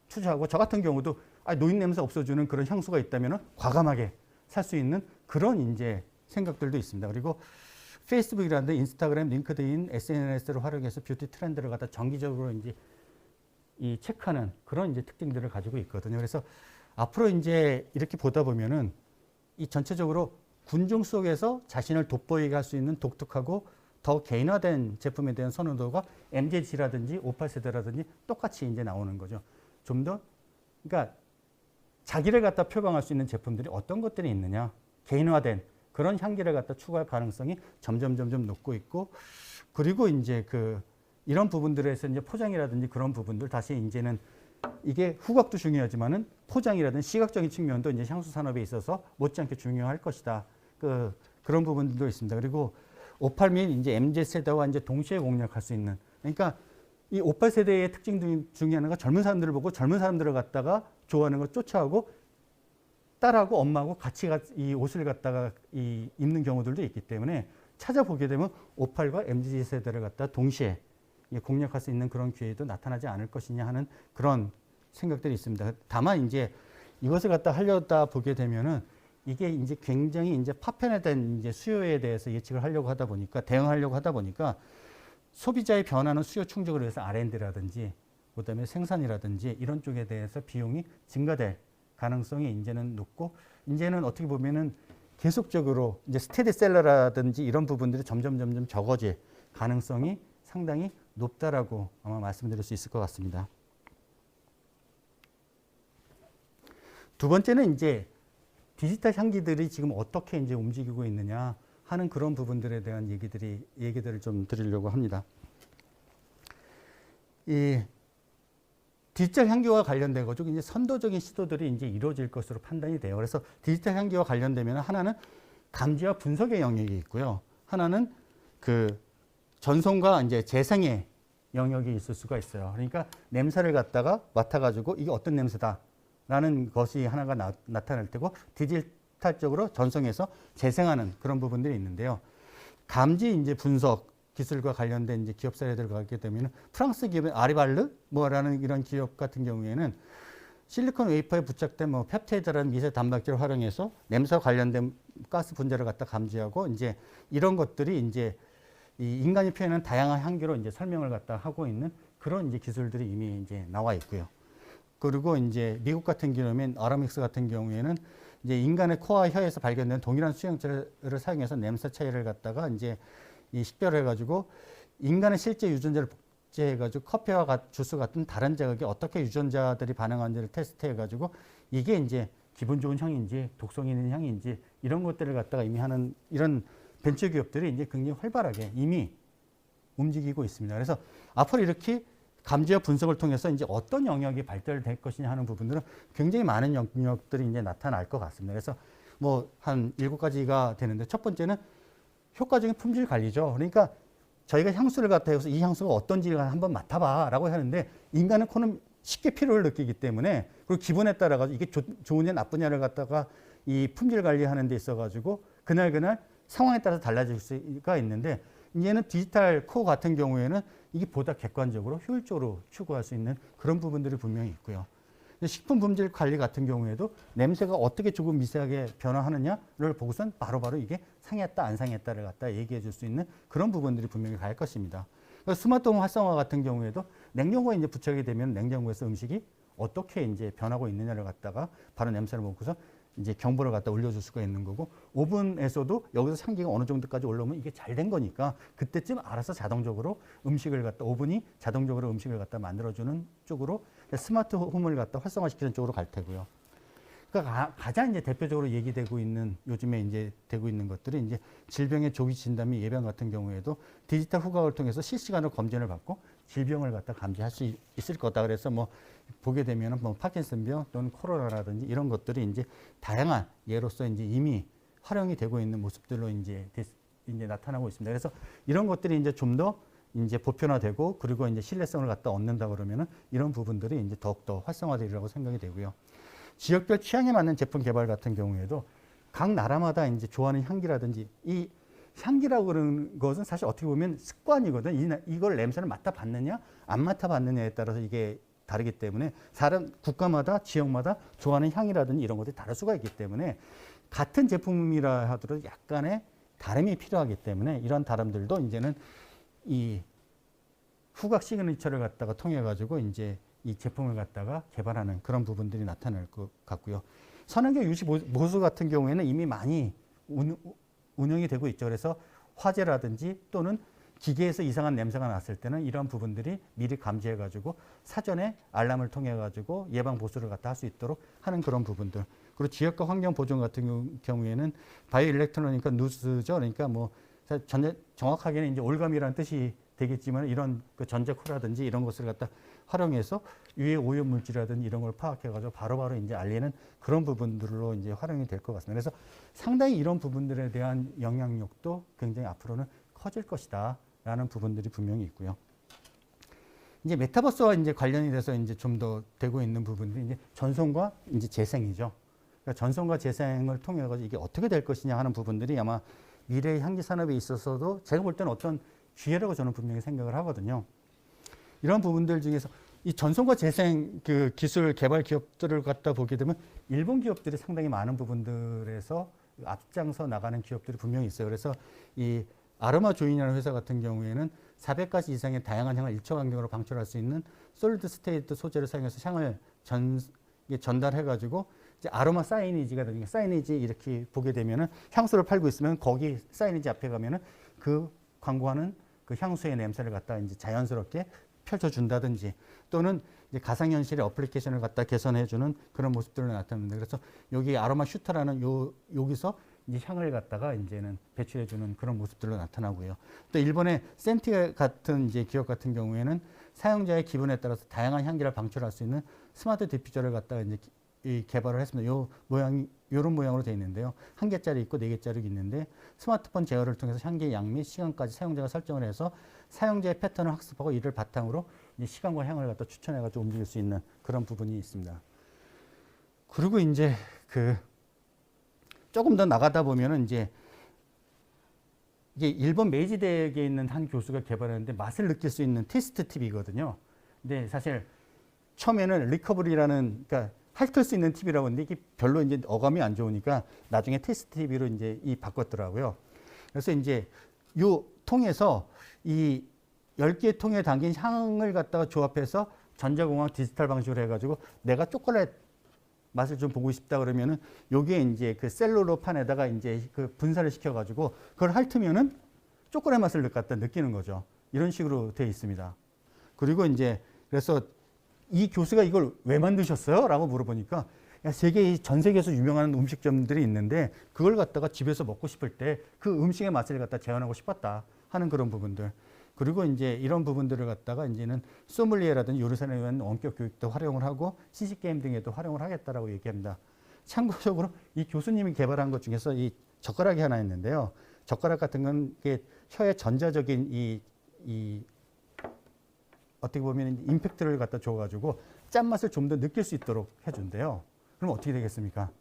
투자하고 저 같은 경우도 노인 냄새 없어주는 그런 향수가 있다면 과감하게 살 수 있는 그런 이제 생각들도 있습니다. 그리고 페이스북이라든지 인스타그램, 링크드인, SNS를 활용해서 뷰티 트렌드를 갖다 정기적으로 이제 이 체크하는 그런 이제 특징들을 가지고 있거든요. 그래서 앞으로 이제 이렇게 보다 보면은 이 전체적으로 군중 속에서 자신을 돋보이게 할 수 있는 독특하고 더 개인화된 제품에 대한 선호도가 MZ라든지 58세대라든지 똑같이 이제 나오는 거죠. 좀 더 그러니까 자기를 갖다 표방할 수 있는 제품들이 어떤 것들이 있느냐, 개인화된 그런 향기를 갖다 추구할 가능성이 점점 높고 있고, 그리고 이제 이런 부분들에서 이제 포장이라든지 그런 부분들 다시 이제는 이게 후각도 중요하지만은 포장이라든지 시각적인 측면도 이제 향수 산업에 있어서 못지않게 중요할 것이다. 그런 부분들도 있습니다. 그리고 58 및 이제 MZ 세대와 이제 동시에 공략할 수 있는, 그러니까 이 58 세대의 특징 중에 하나가 젊은 사람들을 보고 젊은 사람들을 갖다가 좋아하는 걸 쫓아오고 딸하고 엄마하고 같이 이 옷을 갖다가 입는 경우들도 있기 때문에 찾아보게 되면 58과 MZ 세대를 갖다 동시에 공략할 수 있는 그런 기회도 나타나지 않을 것이냐 하는 그런 생각들이 있습니다. 다만 이제 이것을 갖다 하려다 보게 되면은 이게 이제 굉장히 이제 파편화된 이제 수요에 대해서 예측을 하려고 하다 보니까 대응하려고 하다 보니까 소비자의 변화는 수요 충족을 위해서 R&D라든지 그다음에 생산이라든지 이런 쪽에 대해서 비용이 증가될 가능성이 이제는 높고 이제는 어떻게 보면은 계속적으로 이제 스테디셀러라든지 이런 부분들이 점점 적어질 가능성이 상당히 높다라고 아마 말씀드릴 수 있을 것 같습니다. 두 번째는 이제 디지털 향기들이 지금 어떻게 이제 움직이고 있느냐 하는 그런 부분들에 대한 얘기들을 좀 드리려고 합니다. 이 디지털 향기와 관련된 거 중 이제 선도적인 시도들이 이제 이루어질 것으로 판단이 돼요. 그래서 디지털 향기와 관련되면 하나는 감지와 분석의 영역이 있고요. 하나는 그 전송과 이제 재생의 영역이 있을 수가 있어요. 그러니까 냄새를 갖다가 맡아가지고 이게 어떤 냄새다라는 것이 하나가 나타날 테고 디지털적으로 전송해서 재생하는 그런 부분들이 있는데요. 감지 이제 분석 기술과 관련된 이제 기업 사례들을 가게 되면 프랑스 기업의 아리발르 뭐라는 이런 기업 같은 경우에는 실리콘 웨이퍼에 부착된 뭐 펩타이드라는 미세 단백질을 활용해서 냄새와 관련된 가스 분자를 갖다 감지하고 이제 이런 것들이 이제 이 인간이 표현하는 다양한 향기로 이제 설명을 갖다 하고 있는 그런 이제 기술들이 이미 이제 나와 있고요. 그리고 이제 미국 같은 경우에는 아라믹스 같은 경우에는 이제 인간의 코와 혀에서 발견된 동일한 수용체를 사용해서 냄새 차이를 갖다가 이제 이 식별해가지고 인간의 실제 유전자를 복제해가지고 커피와 주스 같은 다른 자극에 어떻게 유전자들이 반응하는지를 테스트해가지고 이게 이제 기분 좋은 향인지 독성 있는 향인지 이런 것들을 갖다가 이미 하는 이런 벤처 기업들이 이제 굉장히 활발하게 이미 움직이고 있습니다. 그래서 앞으로 이렇게 감지와 분석을 통해서 이제 어떤 영역이 발달될 것이냐 하는 부분들은 굉장히 많은 영역들이 이제 나타날 것 같습니다. 그래서 뭐 한 7가지가 되는데 첫 번째는 효과적인 품질 관리죠. 그러니까 저희가 향수를 갖다 해서 이 향수가 어떤지 한번 맡아봐 라고 하는데 인간은 코는 쉽게 피로를 느끼기 때문에 그리고 기분에 따라 가지고 이게 좋으냐 나쁘냐를 갖다가 이 품질 관리하는 데 있어 가지고 그날 상황에 따라서 달라질 수가 있는데 이제는 디지털 코어 같은 경우에는 이게 보다 객관적으로 효율적으로 추구할 수 있는 그런 부분들이 분명히 있고요. 식품 품질 관리 같은 경우에도 냄새가 어떻게 조금 미세하게 변화하느냐를 보고선 바로바로 이게 상했다 안 상했다를 갖다 얘기해 줄 수 있는 그런 부분들이 분명히 갈 것입니다. 스마트홈 활성화 같은 경우에도 냉장고에 이제 부착이 되면 냉장고에서 음식이 어떻게 이제 변하고 있느냐를 갖다가 바로 냄새를 맡고서 이제 경보를 갖다 올려줄 수가 있는 거고 오븐에서도 여기서 향기가 어느 정도까지 올라오면 이게 잘 된 거니까 그때쯤 알아서 자동적으로 음식을 갖다 오븐이 자동적으로 음식을 갖다 만들어주는 쪽으로 스마트 홈을 갖다 활성화시키는 쪽으로 갈 테고요. 그러니까 가장 이제 대표적으로 얘기되고 있는 요즘에 이제 되고 있는 것들이 이제 질병의 조기 진단 및 예방 같은 경우에도 디지털 후각을 통해서 실시간으로 검진을 받고 질병을 갖다 감지할 수 있을 거다. 그래서 뭐 보게 되면은 뭐 파킨슨병 또는 코로나라든지 이런 것들이 이제 다양한 예로서 이제 이미 활용이 되고 있는 모습들로 이제 나타나고 있습니다. 그래서 이런 것들이 이제 좀 더 이제 보편화되고 그리고 이제 신뢰성을 갖다 얻는다 그러면은 이런 부분들이 이제 더욱더 활성화되리라고 생각이 되고요. 지역별 취향에 맞는 제품 개발 같은 경우에도 각 나라마다 이제 좋아하는 향기라든지 이 향기라고 그러는 것은 사실 어떻게 보면 습관이거든. 이걸 냄새를 맡아봤느냐 안 맡아봤느냐에 따라서 이게 다르기 때문에 사람 국가마다 지역마다 좋아하는 향이라든지 이런 것들이 다를 수가 있기 때문에 같은 제품이라 하더라도 약간의 다름이 필요하기 때문에 이런 다름들도 이제는 이 후각 시그니처를 갖다가 통해 가지고 이제 이 제품을 갖다가 개발하는 그런 부분들이 나타날 것 같고요. 선행적 유지 보수 같은 경우에는 이미 많이 운영이 되고 있죠. 그래서 화재라든지 또는 기계에서 이상한 냄새가 났을 때는 이런 부분들이 미리 감지해 가지고 사전에 알람을 통해 가지고 예방 보수를 갖다 할 수 있도록 하는 그런 부분들. 그리고 지역과 환경 보존 같은 경우에는 바이오 일렉트로니까 누스죠. 그러니까 뭐 정확하게는 이제 올감이라는 뜻이 되겠지만 이런 그 전자코라든지 이런 것을 갖다 활용해서 유해 오염 물질이라든지 이런 걸 파악해가지고 바로바로 이제 알리는 그런 부분들로 이제 활용이 될 것 같습니다. 그래서 상당히 이런 부분들에 대한 영향력도 굉장히 앞으로는 커질 것이다라는 부분들이 분명히 있고요. 이제 메타버스와 이제 관련이 돼서 이제 좀 더 되고 있는 부분들이 이제 전송과 이제 재생이죠. 그러니까 전송과 재생을 통해 가지고 이게 어떻게 될 것이냐 하는 부분들이 아마 미래의 향기 산업에 있어서도 제가 볼 때는 어떤 기회라고 저는 분명히 생각을 하거든요. 이런 부분들 중에서 이 전송과 재생 그 기술 개발 기업들을 갖다 보게 되면 일본 기업들이 상당히 많은 부분들에서 앞장서 나가는 기업들이 분명히 있어요. 그래서 이 아로마 조인이라는 회사 같은 경우에는 400가지 이상의 다양한 향을 일초간격으로 방출할 수 있는 솔리드 스테이트 소재를 사용해서 향을 전달해가지고 이제 아로마 사이니지가 되니까 사이니지 이렇게 보게 되면은 향수를 팔고 있으면 거기 사이니지 앞에 가면은 그 광고하는 그 향수의 냄새를 갖다 이제 자연스럽게 펼쳐준다든지 또는 이제 가상현실의 어플리케이션을 갖다 개선해주는 그런 모습들을 나타냅니다. 그래서 여기 아로마 슈터라는 여기서 이제 향을 갖다가 이제는 배출해주는 그런 모습들로 나타나고요. 또 일본의 센티 같은 이제 기업 같은 경우에는 사용자의 기분에 따라서 다양한 향기를 방출할 수 있는 스마트 디퓨저를 갖다가 이제 이 개발을 했습니다. 요 모양이 이런 모양으로 되어 있는데요. 1개짜리 있고 4개짜리 있는데 스마트폰 제어를 통해서 향기의 양 및 시간까지 사용자가 설정을 해서 사용자의 패턴을 학습하고 이를 바탕으로 이제 시간과 향을 갖다 추천해가지고 움직일 수 있는 그런 부분이 있습니다. 그리고 이제 그 조금 더 나가다 보면은 이제 이게 일본 메이지 대학에 있는 한 교수가 개발했는데 맛을 느낄 수 있는 테스트 팁이거든요. 근데 사실 처음에는 리커버리라는 그러니까 핥을 수 있는 팁이라고 했는데 이게 별로 이제 어감이 안 좋으니까 나중에 테스트 팁으로 이제 바꿨더라고요. 그래서 이제 요 통에서 이 10개의 통에 담긴 향을 갖다가 조합해서 전자공학 디지털 방식으로 해가지고 내가 초콜릿 맛을 좀 보고 싶다 그러면은 여기에 이제 그 셀룰로판에다가 이제 그 분사를 시켜가지고 그걸 핥으면은 초콜릿 맛을 갖다 느끼는 거죠. 이런 식으로 되어 있습니다. 그리고 이제 그래서 이 교수가 이걸 왜 만드셨어요? 라고 물어보니까 전 세계에서 유명한 음식점들이 있는데 그걸 갖다가 집에서 먹고 싶을 때 그 음식의 맛을 갖다 재현하고 싶었다 하는 그런 부분들. 그리고 이제 이런 부분들을 갖다가 이제는 소믈리에라든지 요리사에 대한 원격 교육도 활용을 하고 CC게임 등에도 활용을 하겠다라고 얘기합니다. 참고적으로 이 교수님이 개발한 것 중에서 이 젓가락이 하나 있는데요. 젓가락 같은 건 이게 혀의 전자적인 이 어떻게 보면 임팩트를 갖다 줘가지고 짠맛을 좀 더 느낄 수 있도록 해준대요. 그럼 어떻게 되겠습니까?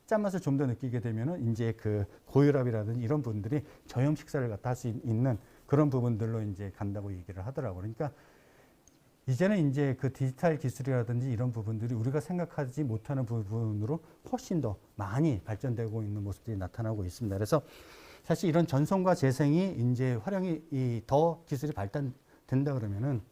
짠맛을 좀 더 느끼게 되면은 이제 그 고혈압이라든지 이런 분들이 저염 식사를 갖다 할 수 있는 그런 부분들로 이제 간다고 얘기를 하더라고요. 그러니까 이제는 이제 그 디지털 기술이라든지 이런 부분들이 우리가 생각하지 못하는 부분으로 훨씬 더 많이 발전되고 있는 모습들이 나타나고 있습니다. 그래서 사실 이런 전송과 재생이 이제 활용이 더 기술이 발달된다 그러면은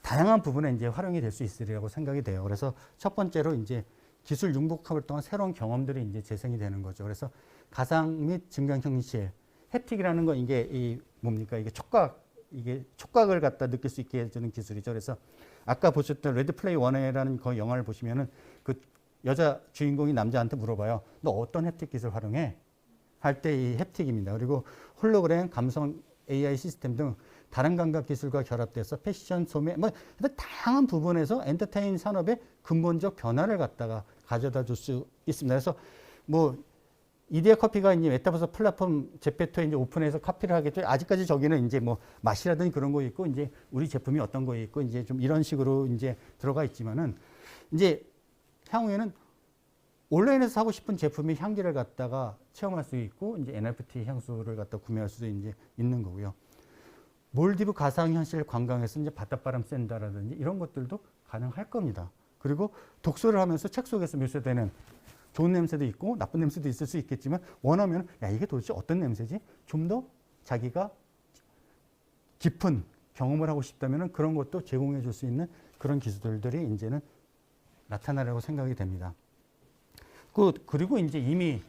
다양한 부분에 이제 활용이 될 수 있으리라고 생각이 돼요. 그래서 첫 번째로 이제 기술 융복합을 통한 새로운 경험들이 이제 재생이 되는 거죠. 그래서 가상 및 증강 형식, 햅틱이라는 건 이게 뭡니까? 이게 촉각을 갖다 느낄 수 있게 해주는 기술이죠. 그래서 아까 보셨던 레드 플레이 원에라는 그 영화를 보시면은 그 여자 주인공이 남자한테 물어봐요. 너 어떤 햅틱 기술 활용해? 할 때 이 햅틱입니다. 그리고 홀로그램, 감성 AI 시스템 등 다른 감각 기술과 결합돼서 패션, 소매, 다양한 부분에서 엔터테인 산업의 근본적 변화를 갖다가 가져다 줄 수 있습니다. 그래서 이디야 커피가 이제 메타버스 플랫폼 제페토에 이제 오픈해서 커피를 하겠죠. 아직까지 저기는 이제 맛이라든지 그런 거 있고, 이제 우리 제품이 어떤 거 있고, 이제 좀 이런 식으로 이제 들어가 있지만은, 이제 향후에는 온라인에서 사고 싶은 제품의 향기를 갖다가 체험할 수 있고, 이제 NFT 향수를 갖다 구매할 수도 이제 있는 거고요. 몰디브 가상현실 관광에서 이제 바닷바람 쐰다라든지 이런 것들도 가능할 겁니다. 그리고 독서를 하면서 책 속에서 묘사되는 좋은 냄새도 있고 나쁜 냄새도 있을 수 있겠지만 원하면 이게 도대체 어떤 냄새지? 좀 더 자기가 깊은 경험을 하고 싶다면 그런 것도 제공해 줄 수 있는 그런 기술들이 이제는 나타나려고 생각이 됩니다. 그리고 이제 이미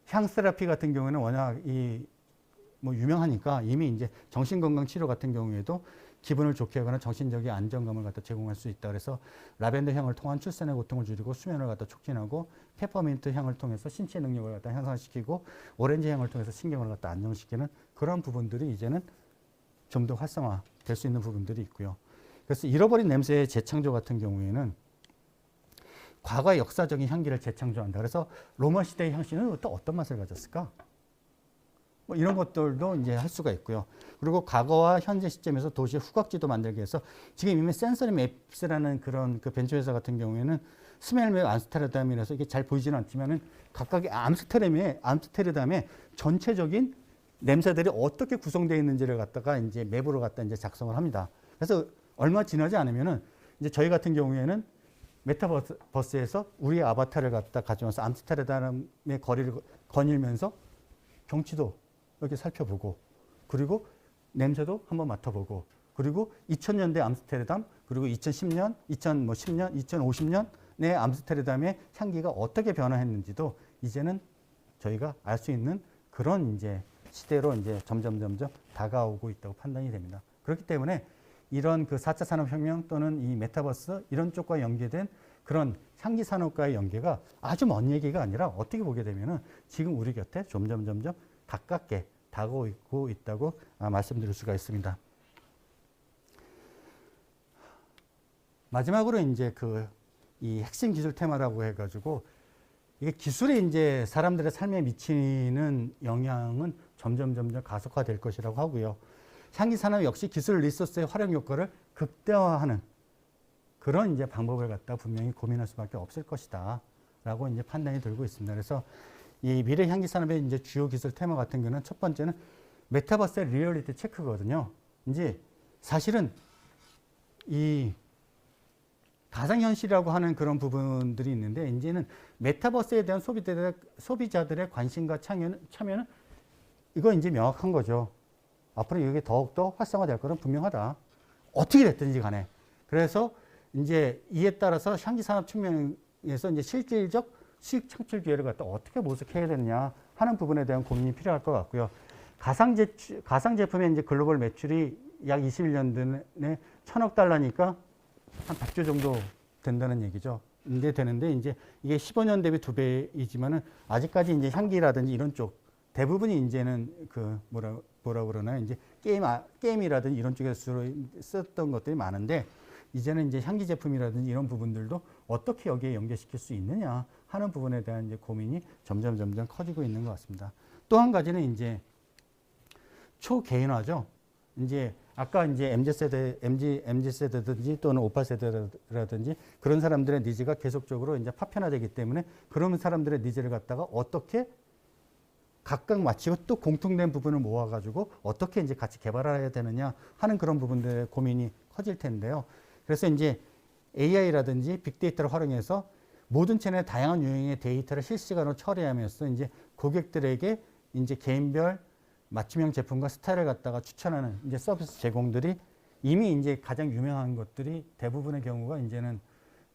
향 세라피 같은 경우에는 워낙 유명하니까 이미 이제 정신건강 치료 같은 경우에도 기분을 좋게 하거나 정신적인 안정감을 갖다 제공할 수 있다. 그래서 라벤더 향을 통한 출산의 고통을 줄이고 수면을 갖다 촉진하고 페퍼민트 향을 통해서 신체 능력을 갖다 향상시키고 오렌지 향을 통해서 신경을 갖다 안정시키는 그런 부분들이 이제는 좀 더 활성화될 수 있는 부분들이 있고요. 그래서 잃어버린 냄새의 재창조 같은 경우에는 과거의 역사적인 향기를 재창조한다. 그래서 로마 시대의 향신은 또 어떤 맛을 가졌을까? 뭐 이런 것들도 이제 할 수가 있고요. 그리고 과거와 현재 시점에서 도시의 후각지도 만들기 위해서 지금 이미 센서리 맵스라는 그런 그 벤처 회사 같은 경우에는 스멜맵 암스테르담이라서 이게 잘 보이지는 않지만은 각각의 암스테르담의 전체적인 냄새들이 어떻게 구성되어 있는지를 갖다가 이제 맵으로 갖다 이제 작성을 합니다. 그래서 얼마 지나지 않으면은 이제 저희 같은 경우에는 메타버스에서 우리의 아바타를 갖다 가져와서 암스테르담의 거리를 거닐면서 경치도 이렇게 살펴보고 그리고 냄새도 한번 맡아보고 그리고 2000년대 암스테르담 그리고 2010년, 2010년, 2050년의 암스테르담의 향기가 어떻게 변화했는지도 이제는 저희가 알 수 있는 그런 이제 시대로 이제 점점 다가오고 있다고 판단이 됩니다. 그렇기 때문에 이런 그 4차 산업혁명 또는 이 메타버스 이런 쪽과 연계된 그런 향기 산업과의 연계가 아주 먼 얘기가 아니라 어떻게 보게 되면은 지금 우리 곁에 점점 가깝게 다가오고 있다고 말씀드릴 수가 있습니다. 마지막으로 이제 이 핵심 기술 테마라고 해가지고 이게 기술이 이제 사람들의 삶에 미치는 영향은 점점 가속화될 것이라고 하고요. 향기 산업 역시 기술 리소스의 활용 효과를 극대화하는 그런 이제 방법을 갖다 분명히 고민할 수밖에 없을 것이다라고 이제 판단이 들고 있습니다. 그래서 이 미래 향기 산업의 이제 주요 기술 테마 같은 경우는 첫 번째는 메타버스의 리얼리티 체크거든요. 이제 사실은 이 가상현실이라고 하는 그런 부분들이 있는데 이제는 메타버스에 대한 소비자들의 관심과 참여는 이거 이제 명확한 거죠. 앞으로 이게 더욱더 활성화될 거는 분명하다. 어떻게 됐든지 간에. 그래서 이제 이에 따라서 향기 산업 측면에서 이제 실질적 수익 창출 기회를 갖다 어떻게 모색해야 되느냐 하는 부분에 대한 고민이 필요할 것 같고요. 가상 제품의 이제 글로벌 매출이 약 21년 내에 1000억 달러니까 한 100조 정도 된다는 얘기죠. 근데 되는데 이제 이게 15년 대비 2배이지만은 아직까지 이제 향기라든지 이런 쪽 대부분이 이제는 그 뭐라 그러나 이제 게임이라든지 이런 쪽에서 썼던 것들이 많은데 이제는 이제 향기 제품이라든지 이런 부분들도 어떻게 여기에 연계시킬 수 있느냐 하는 부분에 대한 이제 고민이 점점 커지고 있는 것 같습니다. 또 한 가지는 이제 초개인화죠. 이제 아까 이제 MZ세대든지 또는 오빠 세대라든지 그런 사람들의 니즈가 계속적으로 이제 파편화되기 때문에 그런 사람들의 니즈를 갖다가 어떻게 각각 맞추고 또 공통된 부분을 모아가지고 어떻게 이제 같이 개발해야 되느냐 하는 그런 부분들의 고민이 커질 텐데요. 그래서 이제 AI라든지 빅데이터를 활용해서 모든 채널의 다양한 유형의 데이터를 실시간으로 처리하면서 이제 고객들에게 이제 개인별 맞춤형 제품과 스타일을 갖다가 추천하는 이제 서비스 제공들이 이미 이제 가장 유명한 것들이 대부분의 경우가 이제는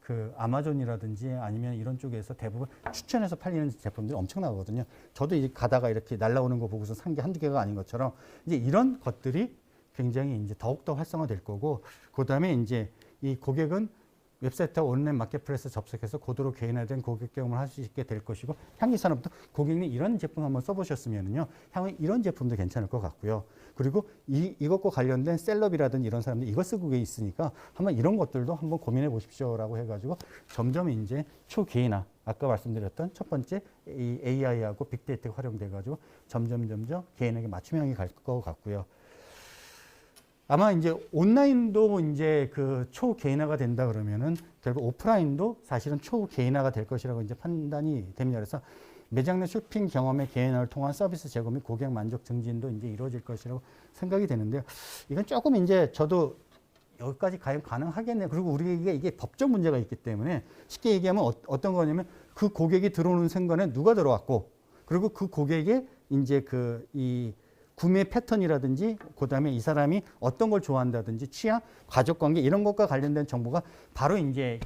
그 아마존이라든지 아니면 이런 쪽에서 대부분 추천해서 팔리는 제품들이 엄청나거든요. 저도 이제 가다가 이렇게 날라오는 거 보고서 산 게 한두 개가 아닌 것처럼 이제 이런 것들이 굉장히 이제 더욱더 활성화될 거고, 그 다음에 이제 이 고객은 웹사이트와 온라인 마켓플레이스 접속해서 고도로 개인화된 고객 경험을 할 수 있게 될 것이고, 향기 산업도 고객님 이런 제품 한번 써보셨으면요, 향후 이런 제품도 괜찮을 것 같고요. 그리고 이것과 관련된 셀럽이라든지 이런 사람들이 이거 쓰고 있으니까 한번 이런 것들도 한번 고민해 보십시오라고 해가지고 점점 이제 초개인화, 아까 말씀드렸던 첫 번째 이 AI하고 빅데이터가 활용돼가지고 점점 개인에게 맞춤형이 갈 것 같고요. 아마 이제 온라인도 이제 그 초개인화가 된다 그러면은 결국 오프라인도 사실은 초개인화가 될 것이라고 이제 판단이 됩니다. 그래서 매장 내 쇼핑 경험의 개인화를 통한 서비스 제공 및 고객 만족 증진도 이제 이루어질 것이라고 생각이 되는데요. 이건 조금 이제 저도 여기까지 과연 가능하겠네요. 그리고 우리에게 이게 법적 문제가 있기 때문에 쉽게 얘기하면 어떤 거냐면 그 고객이 들어오는 순간에 누가 들어왔고, 그리고 그 고객의 이제 이 구매 패턴이라든지 그다음에 이 사람이 어떤 걸 좋아한다든지 취향, 가족 관계 이런 것과 관련된 정보가 바로 이제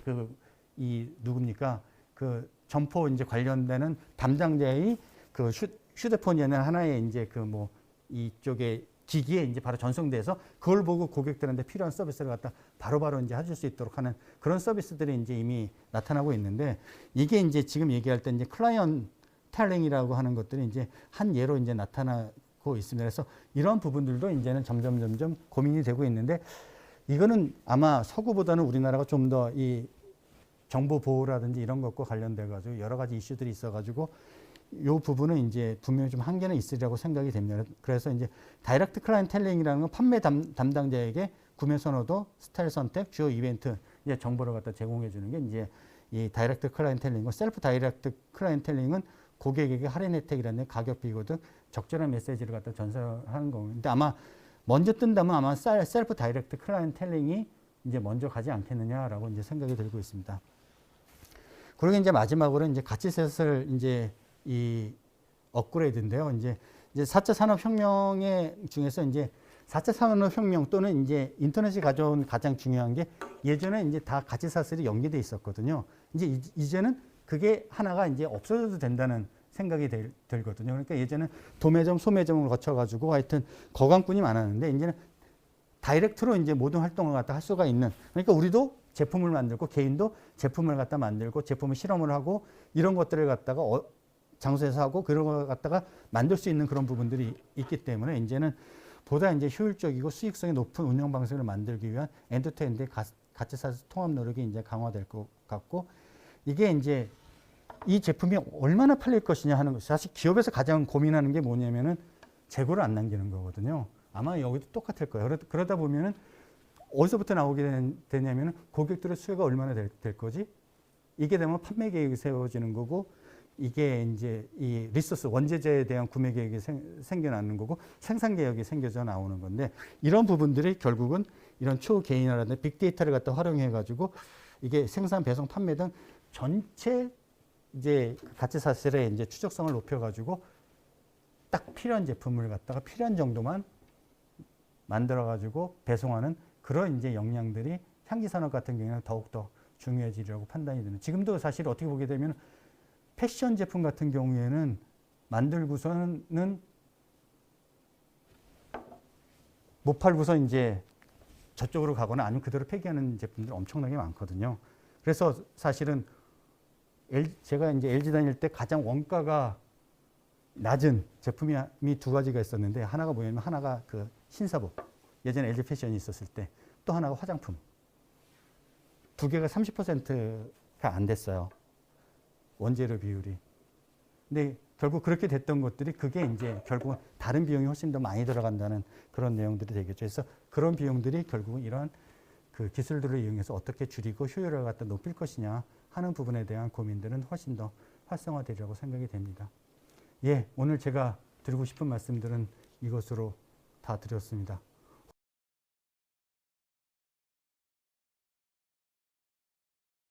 누굽니까? 그 점포 이제 관련되는 담당자의 그 휴대폰이나 하나의 이제 이쪽에 기기에 이제 바로 전송돼서 그걸 보고 고객들한테 필요한 서비스를 갖다 바로바로 이제 해줄 수 있도록 하는 그런 서비스들이 이제 이미 나타나고 있는데, 이게 이제 지금 얘기할 때 이제 클라이언 텔링이라고 하는 것들이 이제 한 예로 이제 나타나고 되고 있습니다. 그래서 이런 부분들도 이제는 점점 고민이 되고 있는데 이거는 아마 서구보다는 우리나라가 좀 더 이 정보 보호라든지 이런 것과 관련돼 가지고 여러 가지 이슈들이 있어 가지고 이 부분은 이제 분명히 좀 한계는 있으리라고 생각이 됩니다. 그래서 이제 다이렉트 클라이언텔링이라는 건 판매 담당자에게 구매 선호도, 스타일 선택, 주요 이벤트 이제 정보를 갖다 제공해 주는 게 이제 이 다이렉트 클라이언텔링이고, 셀프 다이렉트 클라이언텔링은 고객에게 할인 혜택이라든지 가격 비교 등 적절한 메시지를 갖다 전달하는 거예요. 근데 아마 먼저 뜬다면 아마 셀프 다이렉트 클라이언텔링이 이제 먼저 가지 않겠느냐라고 이제 생각이 들고 있습니다. 그리고 이제 마지막으로 이제 가치셋을 이제 이 업그레이드인데요. 이제 4차 산업혁명의 중에서 이제 4차 산업혁명 또는 이제 인터넷이 가져온 가장 중요한 게 예전에 이제 다 가치사슬이 연계돼 있었거든요. 이제는 그게 하나가 이제 없어져도 된다는 생각이 들거든요. 그러니까 예전에 도매점, 소매점을 거쳐가지고 하여튼 거강꾼이 많았는데 이제는 다이렉트로 이제 모든 활동을 갖다 할 수가 있는, 그러니까 우리도 제품을 만들고 개인도 제품을 갖다 만들고 제품을 실험을 하고 이런 것들을 갖다가 장소에서 하고 그런 걸 갖다가 만들 수 있는 그런 부분들이 있기 때문에 이제는 보다 이제 효율적이고 수익성이 높은 운영 방식을 만들기 위한 엔드투엔드의 가치사슬 통합 노력이 이제 강화될 것 같고, 이게 이제 이 제품이 얼마나 팔릴 것이냐 하는 것, 사실 기업에서 가장 고민하는 게 뭐냐면은 재고를 안 남기는 거거든요. 아마 여기도 똑같을 거예요. 그러다 보면은 어디서부터 나오게 되냐면은 고객들의 수요가 얼마나 될 거지? 이게 되면 판매 계획이 세워지는 거고, 이게 이제 이 리소스, 원재재에 대한 구매 계획이 생겨나는 거고, 생산 계획이 생겨져 나오는 건데, 이런 부분들이 결국은 이런 초개인화라든지 빅데이터를 갖다 활용해 가지고 이게 생산, 배송, 판매 등 전체 이제 가치사슬의 이제 추적성을 높여 가지고 딱 필요한 제품을 갖다가 필요한 정도만 만들어 가지고 배송하는 그런 이제 역량들이 향기 산업 같은 경우에는 더욱더 중요해지리라고 판단이 되는. 지금도 사실 어떻게 보게 되면 패션 제품 같은 경우에는 만들고서는 못 팔고서 이제 저쪽으로 가거나 아니면 그대로 폐기하는 제품들 엄청나게 많거든요. 그래서 사실은 제가 이제 LG 다닐 때 가장 원가가 낮은 제품이 두 가지가 있었는데, 하나가 뭐냐면 하나가 그 신사복, 예전에 LG 패션이 있었을 때, 또 하나가 화장품. 두 개가 30%가 안 됐어요. 원재료 비율이. 근데 결국 그렇게 됐던 것들이 그게 이제 결국은 다른 비용이 훨씬 더 많이 들어간다는 그런 내용들이 되겠죠. 그래서 그런 비용들이 결국은 이러한 그 기술들을 이용해서 어떻게 줄이고 효율을 갖다 높일 것이냐 하는 부분에 대한 고민들은 훨씬 더 활성화되리라고 생각이 됩니다. 예, 오늘 제가 드리고 싶은 말씀들은 이것으로 다 드렸습니다.